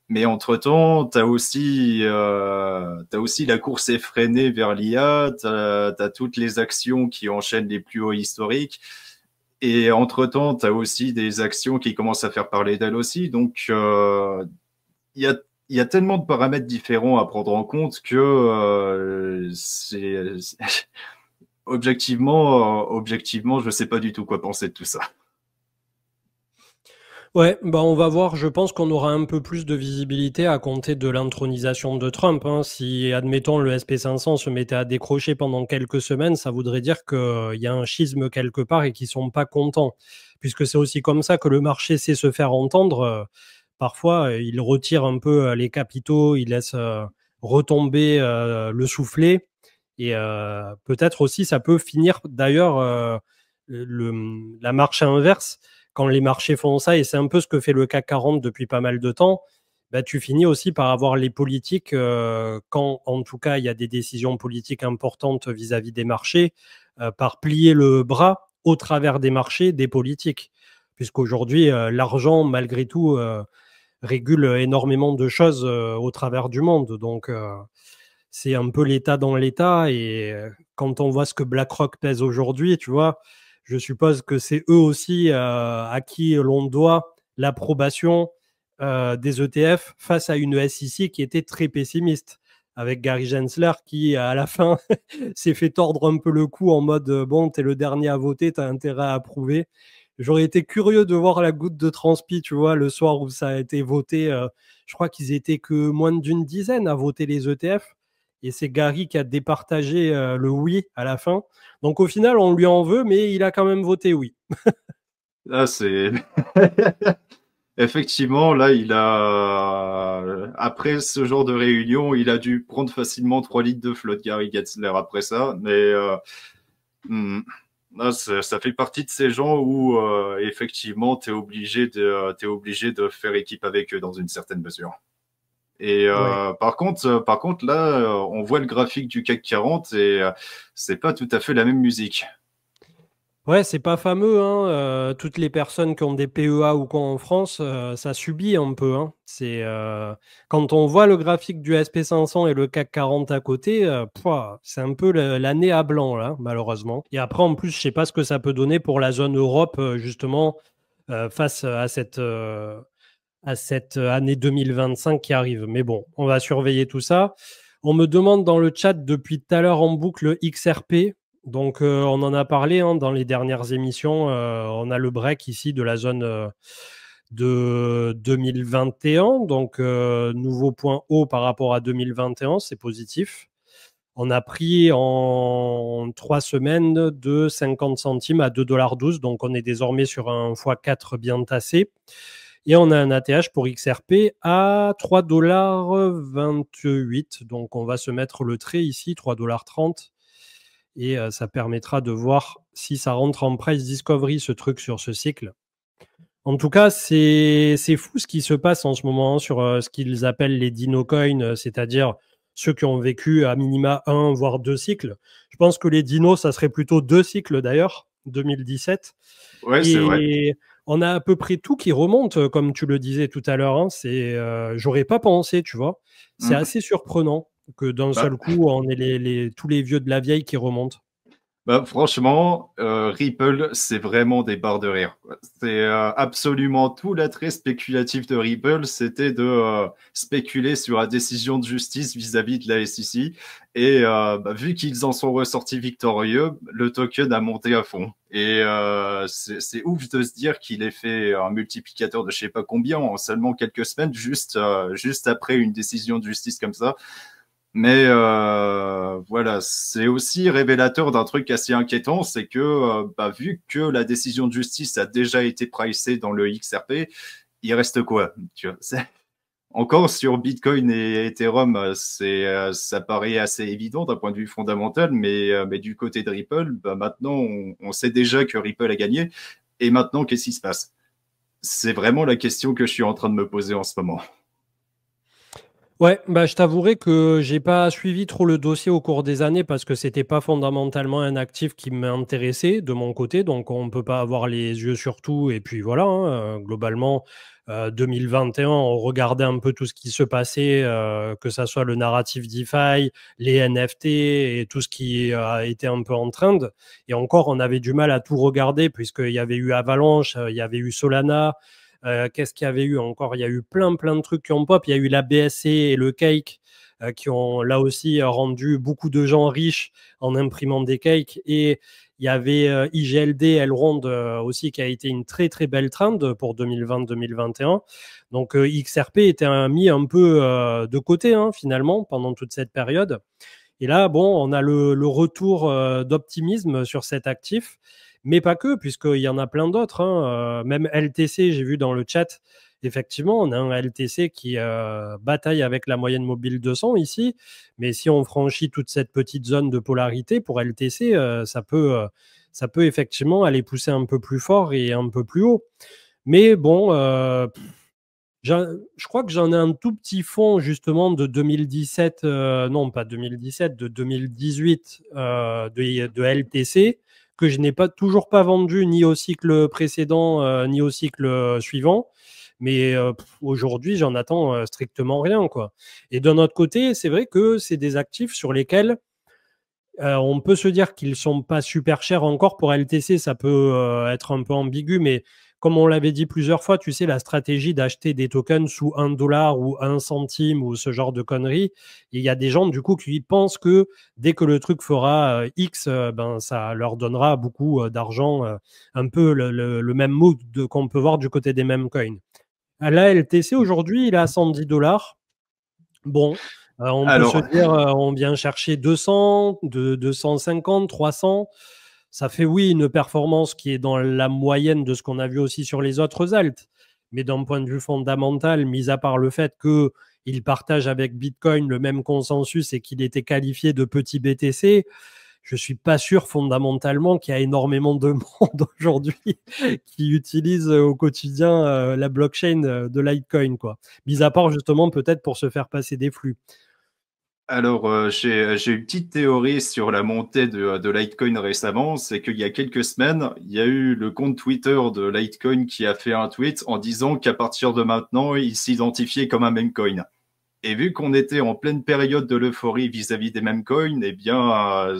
Mais entre-temps, t'as aussi la course effrénée vers l'IA, t'as toutes les actions qui enchaînent les plus hauts historiques. Et entre-temps, tu as aussi des actions qui commencent à faire parler d'elles aussi. Donc, il y a, il y a tellement de paramètres différents à prendre en compte que objectivement, je ne sais pas du tout quoi penser de tout ça. Ouais, bah on va voir. Je pense qu'on aura un peu plus de visibilité à compter de l'intronisation de Trump. Hein. Si, admettons, le SP 500 se mettait à décrocher pendant quelques semaines, ça voudrait dire qu'il y a un schisme quelque part et qu'ils sont pas contents. Puisque c'est aussi comme ça que le marché sait se faire entendre. Parfois, il retire un peu les capitaux, il laisse retomber le soufflet. Et peut-être aussi, ça peut finir d'ailleurs la marche inverse quand les marchés font ça, et c'est un peu ce que fait le CAC 40 depuis pas mal de temps. Bah, tu finis aussi par avoir les politiques, quand en tout cas il y a des décisions politiques importantes vis-à-vis des marchés, par plier le bras au travers des marchés, des politiques. Puisqu'aujourd'hui, l'argent, malgré tout, régule énormément de choses au travers du monde. Donc, c'est un peu l'État dans l'État. Et quand on voit ce que BlackRock pèse aujourd'hui, tu vois, je suppose que c'est eux aussi à qui l'on doit l'approbation des ETF face à une SEC qui était très pessimiste, avec Gary Gensler qui, à la fin, s'est fait tordre un peu le cou en mode bon, t'es le dernier à voter, t'as intérêt à approuver. J'aurais été curieux de voir la goutte de transpi, tu vois, le soir où ça a été voté. Je crois qu'ils étaient que moins d'une dizaine à voter les ETF. Et c'est Gary qui a départagé le oui à la fin. Donc au final, on lui en veut, mais il a quand même voté oui. Là, c'est effectivement, là, après ce genre de réunion, il a dû prendre facilement 3 litres de flotte, Gary Gensler, après ça. Mais hmm, là, ça fait partie de ces gens où effectivement, t'es obligé de faire équipe avec eux dans une certaine mesure. Et Ouais. par contre, là, on voit le graphique du CAC 40 et c'est pas tout à fait la même musique. Ouais, c'est pas fameux, hein. Toutes les personnes qui ont des PEA ou quoi en France, ça subit un peu, hein. Quand on voit le graphique du SP 500 et le CAC 40 à côté, pouah, c'est un peu l'année à blanc, là, malheureusement. Et après, en plus, je sais pas ce que ça peut donner pour la zone Europe, justement, face à cette année 2025 qui arrive. Mais bon, on va surveiller tout ça. On me demande dans le chat depuis tout à l'heure en boucle XRP. Donc, on en a parlé, hein, dans les dernières émissions. On a le break ici de la zone de 2021. Donc, nouveau point haut par rapport à 2021. C'est positif. On a pris en 3 semaines de 50 centimes à 2,12 $. Donc, on est désormais sur un x4 bien tassé. Et on a un ATH pour XRP à 3,28 $. Donc, on va se mettre le trait ici, 3,30 $. Et ça permettra de voir si ça rentre en price discovery, ce truc sur ce cycle. En tout cas, c'est fou ce qui se passe en ce moment, hein, sur ce qu'ils appellent les dino coins, c'est-à-dire ceux qui ont vécu à minima 1 voire 2 cycles. Je pense que les dinos, ça serait plutôt 2 cycles d'ailleurs, 2017. Ouais, c'est vrai. Et on a à peu près tout qui remonte, comme tu le disais tout à l'heure, hein. J'aurais pas pensé, tu vois. C'est Mm. assez surprenant que d'un Bah, seul coup, on ait tous les vieux de la vieille qui remontent. Bah, franchement, Ripple, c'est vraiment des barres de rire, quoi. C'est absolument tout l'attrait spéculatif de Ripple, c'était de spéculer sur la décision de justice vis-à-vis de la SEC. Et vu qu'ils en sont ressortis victorieux, le token a monté à fond. Et c'est ouf de se dire qu'il ait fait un multiplicateur de je sais pas combien en seulement quelques semaines, juste après une décision de justice comme ça. Mais voilà, c'est aussi révélateur d'un truc assez inquiétant, c'est que vu que la décision de justice a déjà été pricée dans le XRP, il reste quoi? Tu vois, encore sur Bitcoin et Ethereum, ça paraît assez évident d'un point de vue fondamental, mais du côté de Ripple, maintenant on sait déjà que Ripple a gagné. Et maintenant, qu'est-ce qui se passe? C'est vraiment la question que je suis en train de me poser en ce moment. Ouais, bah, je t'avouerai que j'ai pas suivi trop le dossier au cours des années parce que c'était pas fondamentalement un actif qui m'intéressait de mon côté. Donc, on peut pas avoir les yeux sur tout. Et puis voilà, hein, globalement, 2021, on regardait un peu tout ce qui se passait, que ça soit le narratif DeFi, les NFT et tout ce qui a été un peu en trend. Et encore, on avait du mal à tout regarder puisqu'il y avait eu Avalanche, il y avait eu Solana. Qu'est-ce qu'il y avait eu encore? Il y a eu plein de trucs qui ont pop. Il y a eu la BSC et le cake, qui ont là aussi rendu beaucoup de gens riches en imprimant des cakes. Et il y avait IGLD, Elrond aussi, qui a été une très belle trend pour 2020-2021. Donc XRP était mis un peu de côté, hein, finalement, pendant toute cette période. Et là, bon, on a le retour d'optimisme sur cet actif, mais pas que, puisqu'il y en a plein d'autres, hein. Même LTC, j'ai vu dans le chat, effectivement, on a un LTC qui bataille avec la moyenne mobile 200 ici, mais si on franchit toute cette petite zone de polarité pour LTC, ça peut effectivement aller pousser un peu plus fort et un peu plus haut. Mais bon, je crois que j'en ai un tout petit fond justement de 2017, non pas 2017, de 2018 de LTC que je n'ai toujours pas vendu ni au cycle précédent ni au cycle suivant. Mais aujourd'hui, j'en attends strictement rien, quoi. Et d'un autre côté, c'est vrai que c'est des actifs sur lesquels on peut se dire qu'ils sont pas super chers encore pour LTC, ça peut être un peu ambigu, mais comme on l'avait dit plusieurs fois, tu sais, la stratégie d'acheter des tokens sous 1 $ ou 1 centime ou ce genre de conneries, il y a des gens du coup qui pensent que dès que le truc fera X, ben ça leur donnera beaucoup d'argent, un peu le même mood qu'on peut voir du côté des mêmes coins. La LTC aujourd'hui, il est à 110 $. Bon, on peut se Alors, dire, on vient chercher 200, 250, 300. Ça fait, oui, une performance qui est dans la moyenne de ce qu'on a vu aussi sur les autres alts. Mais d'un point de vue fondamental, mis à part le fait qu'il partage avec Bitcoin le même consensus et qu'il était qualifié de petit BTC, je ne suis pas sûr fondamentalement qu'il y a énormément de monde aujourd'hui qui utilise au quotidien la blockchain de Litecoin, quoi. Mis à part justement peut-être pour se faire passer des flux. Alors, j'ai une petite théorie sur la montée de Litecoin récemment. C'est qu'il y a quelques semaines, il y a eu le compte Twitter de Litecoin qui a fait un tweet en disant qu'à partir de maintenant, il s'identifiait comme un meme coin. Et vu qu'on était en pleine période de l'euphorie vis-à-vis des meme coins, eh bien,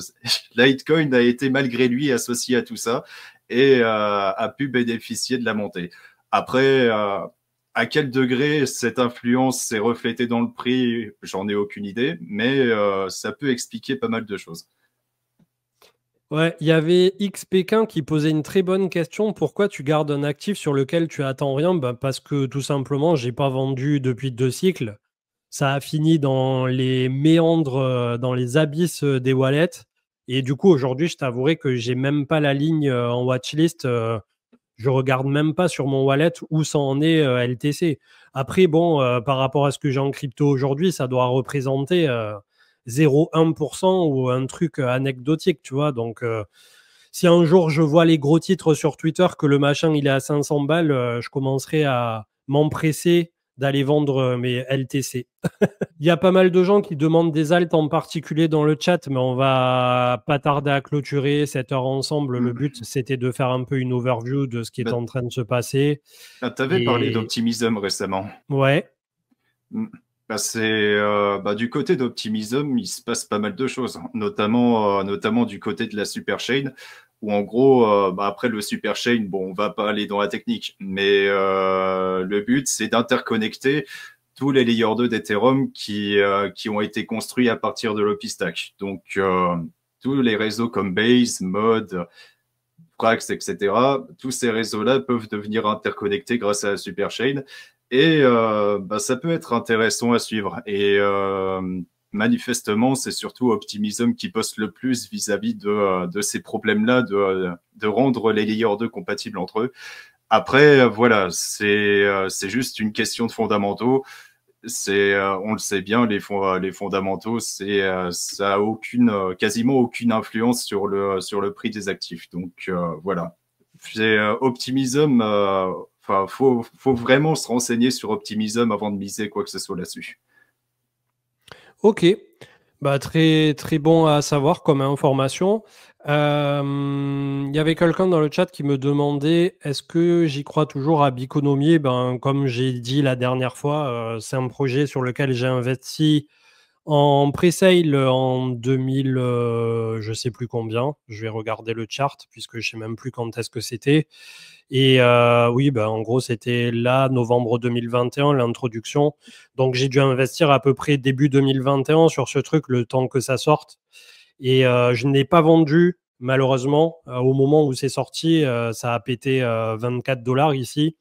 Litecoin a été malgré lui associé à tout ça et a pu bénéficier de la montée. Après, à quel degré cette influence s'est reflétée dans le prix, j'en ai aucune idée, mais ça peut expliquer pas mal de choses. Ouais, il y avait X Pékin qui posait une très bonne question. Pourquoi tu gardes un actif sur lequel tu attends rien? Ben, parce que tout simplement, j'ai pas vendu depuis 2 cycles. Ça a fini dans les méandres, dans les abysses des wallets. Et du coup, aujourd'hui, je t'avouerai que j'ai même pas la ligne en watchlist. Je regarde même pas sur mon wallet où ça en est LTC. Après, bon, par rapport à ce que j'ai en crypto aujourd'hui, ça doit représenter 0,1% ou un truc anecdotique, tu vois. Donc, si un jour je vois les gros titres sur Twitter que le machin il est à 500 balles, je commencerai à m'empresser d'aller vendre mes LTC. Il y a pas mal de gens qui demandent des alts en particulier dans le chat, mais on va pas tarder à clôturer cette heure ensemble. Le but, c'était de faire un peu une overview de ce qui est Bah, en train de se passer. tu avais parlé Et d'Optimism récemment. ouais, Mm. Du côté d'Optimism, il se passe pas mal de choses, notamment du côté de la super chain, où en gros, après le super chain, bon, on va pas aller dans la technique, mais le but, c'est d'interconnecter tous les layers 2 d'Ethereum qui ont été construits à partir de l'Opistack. Donc, tous les réseaux comme Base, Mod, Frax, etc., tous ces réseaux-là peuvent devenir interconnectés grâce à la superchain. Et ça peut être intéressant à suivre. Et manifestement, c'est surtout Optimism qui poste le plus vis-à-vis de ces problèmes-là, de rendre les layers 2 compatibles entre eux. Après, voilà, c'est juste une question de fondamentaux. On le sait bien, les fondamentaux, ça a quasiment aucune influence sur le prix des actifs. Donc voilà, c'est Optimism. Enfin, faut vraiment se renseigner sur Optimism avant de miser quoi que ce soit là-dessus. ok. Bah, très, très bon à savoir comme information. Il y avait quelqu'un dans le chat qui me demandait est-ce que j'y crois toujours à Biconomier? Ben, comme j'ai dit la dernière fois, c'est un projet sur lequel j'ai investi en pre-sale en 2000, je sais plus combien. Je vais regarder le chart puisque je sais même plus quand est-ce que c'était. Et oui, ben, en gros, c'était là, novembre 2021, l'introduction. Donc, j'ai dû investir à peu près début 2021 sur ce truc, le temps que ça sorte. Et je n'ai pas vendu, malheureusement. Au moment où c'est sorti, ça a pété 24 dollars ici.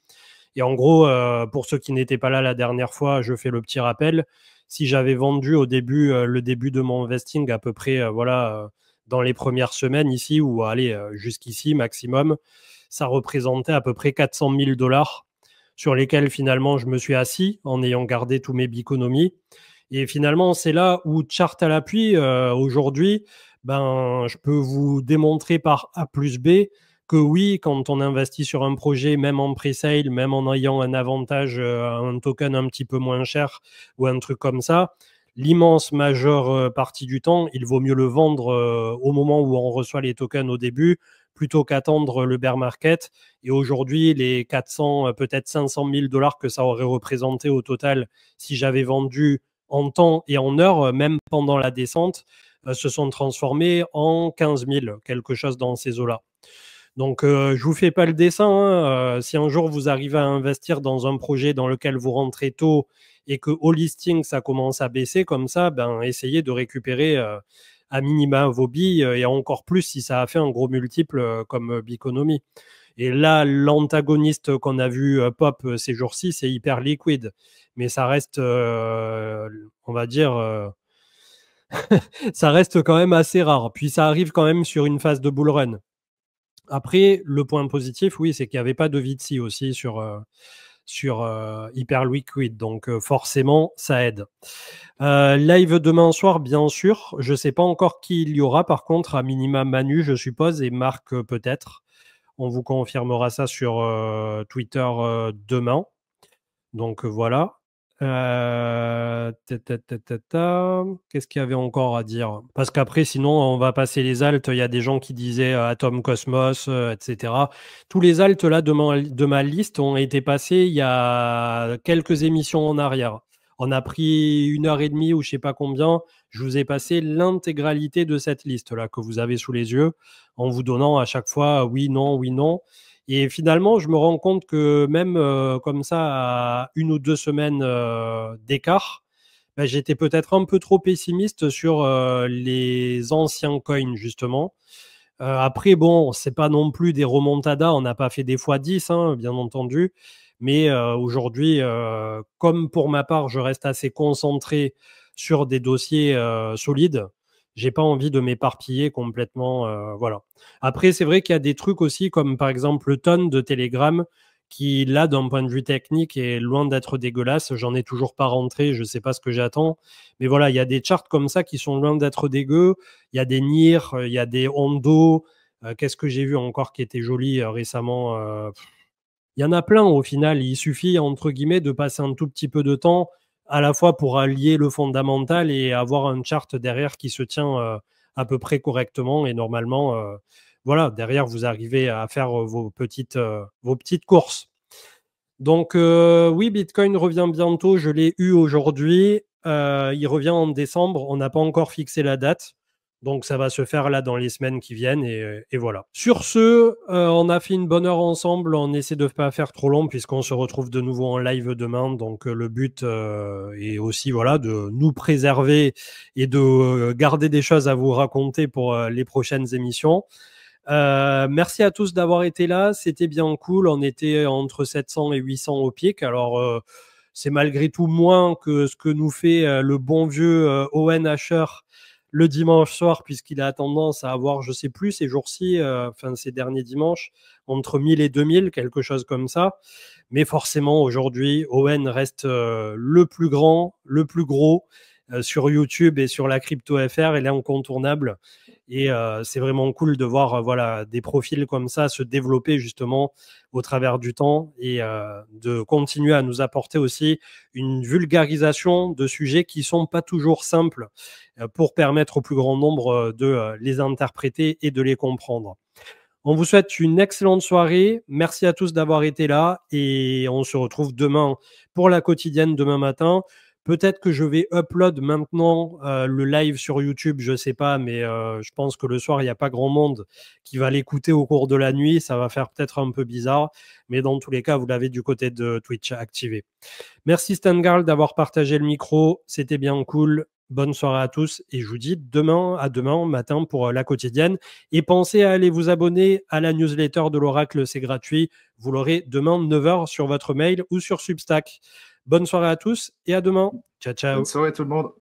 Et en gros, pour ceux qui n'étaient pas là la dernière fois, je fais le petit rappel. Si j'avais vendu au début, le début de mon investing à peu près, dans les premières semaines ici, ou allez, jusqu'ici maximum, ça représentait à peu près 400 000 dollars sur lesquels finalement je me suis assis en ayant gardé tous mes biconomies. Et finalement, c'est là où chart à l'appui, aujourd'hui, ben, je peux vous démontrer par A plus B que oui, quand on investit sur un projet, même en pre-sale, même en ayant un avantage, un token un petit peu moins cher ou un truc comme ça, l'immense majeure partie du temps, il vaut mieux le vendre au moment où on reçoit les tokens au début plutôt qu'attendre le bear market. Et aujourd'hui, les 400, peut-être 500 000 dollars que ça aurait représenté au total si j'avais vendu en temps et en heure, même pendant la descente, se sont transformés en 15 000, quelque chose dans ces eaux-là. Donc, je vous fais pas le dessin, hein. Si un jour vous arrivez à investir dans un projet dans lequel vous rentrez tôt et que au listing ça commence à baisser comme ça, ben essayez de récupérer à minima vos billes et encore plus si ça a fait un gros multiple comme Biconomy. Et là, l'antagoniste qu'on a vu pop ces jours-ci, c'est hyper liquide, mais ça reste, on va dire, ça reste quand même assez rare. Puis ça arrive quand même sur une phase de bull run. Après, le point positif, oui, c'est qu'il n'y avait pas de VITSI aussi sur Hyper Liquid. Donc, forcément, ça aide. Live demain soir, bien sûr. Je ne sais pas encore qui il y aura. Par contre, à minima Manu, je suppose, et Marc peut-être. On vous confirmera ça sur Twitter demain. Donc, voilà. Qu'est-ce qu'il y avait encore à dire? Parce qu'après, sinon, on va passer les alts. Il y a des gens qui disaient Atom Cosmos, etc. Tous les alts là de ma liste ont été passés il y a quelques émissions en arrière. On a pris 1 heure et demie ou je sais pas combien. Je vous ai passé l'intégralité de cette liste là que vous avez sous les yeux en vous donnant à chaque fois oui, non, oui, non. Et finalement, je me rends compte que même comme ça, à 1 ou 2 semaines d'écart, bah, j'étais peut-être un peu trop pessimiste sur les anciens coins, justement. Après, bon, c'est pas non plus des remontadas, on n'a pas fait des fois 10, hein, bien entendu. Mais aujourd'hui, comme pour ma part, je reste assez concentré sur des dossiers solides, j'ai pas envie de m'éparpiller complètement. Voilà. Après, c'est vrai qu'il y a des trucs aussi, comme par exemple le ton de Telegram, qui là, d'un point de vue technique, est loin d'être dégueulasse. J'en ai toujours pas rentré, je sais pas ce que j'attends. Mais voilà, il y a des charts comme ça qui sont loin d'être dégueux. Il y a des NIR, il y a des Hondo. Qu'est-ce que j'ai vu encore qui était joli récemment il y en a plein au final. Il suffit, entre guillemets, de passer un tout petit peu de temps à la fois pour allier le fondamental et avoir un chart derrière qui se tient à peu près correctement. Et normalement, voilà, derrière, vous arrivez à faire vos petites courses. Donc, oui, Bitcoin revient bientôt. Je l'ai eu aujourd'hui. Il revient en décembre. On n'a pas encore fixé la date. Donc, ça va se faire là dans les semaines qui viennent. Et voilà. Sur ce, on a fait une bonne heure ensemble. On essaie de ne pas faire trop long puisqu'on se retrouve de nouveau en live demain. Donc, le but est aussi voilà, de nous préserver et de garder des choses à vous raconter pour les prochaines émissions. Merci à tous d'avoir été là. C'était bien cool. On était entre 700 et 800 au pic. Alors, c'est malgré tout moins que ce que nous fait le bon vieux Owen Asher le dimanche soir, puisqu'il a tendance à avoir, je sais plus, ces jours-ci, enfin ces derniers dimanches, entre 1000 et 2000, quelque chose comme ça. Mais forcément, aujourd'hui, Owen reste le plus grand, le plus gros sur YouTube et sur la crypto FR. Il est incontournable. Et c'est vraiment cool de voir voilà, des profils comme ça se développer justement au travers du temps et de continuer à nous apporter aussi une vulgarisation de sujets qui sont pas toujours simples pour permettre au plus grand nombre de les interpréter et de les comprendre. On vous souhaite une excellente soirée. Merci à tous d'avoir été là et on se retrouve demain pour la quotidienne demain matin. Peut-être que je vais upload maintenant le live sur YouTube, je sais pas, mais je pense que le soir, il n'y a pas grand monde qui va l'écouter au cours de la nuit. Ça va faire peut-être un peu bizarre, mais dans tous les cas, vous l'avez du côté de Twitch activé. Merci Stangarl d'avoir partagé le micro. C'était bien cool. Bonne soirée à tous et je vous dis à demain matin pour la quotidienne. Et pensez à aller vous abonner à la newsletter de l'Oracle, c'est gratuit. Vous l'aurez demain 9h sur votre mail ou sur Substack. Bonne soirée à tous et à demain. Ciao, ciao. Bonne soirée tout le monde.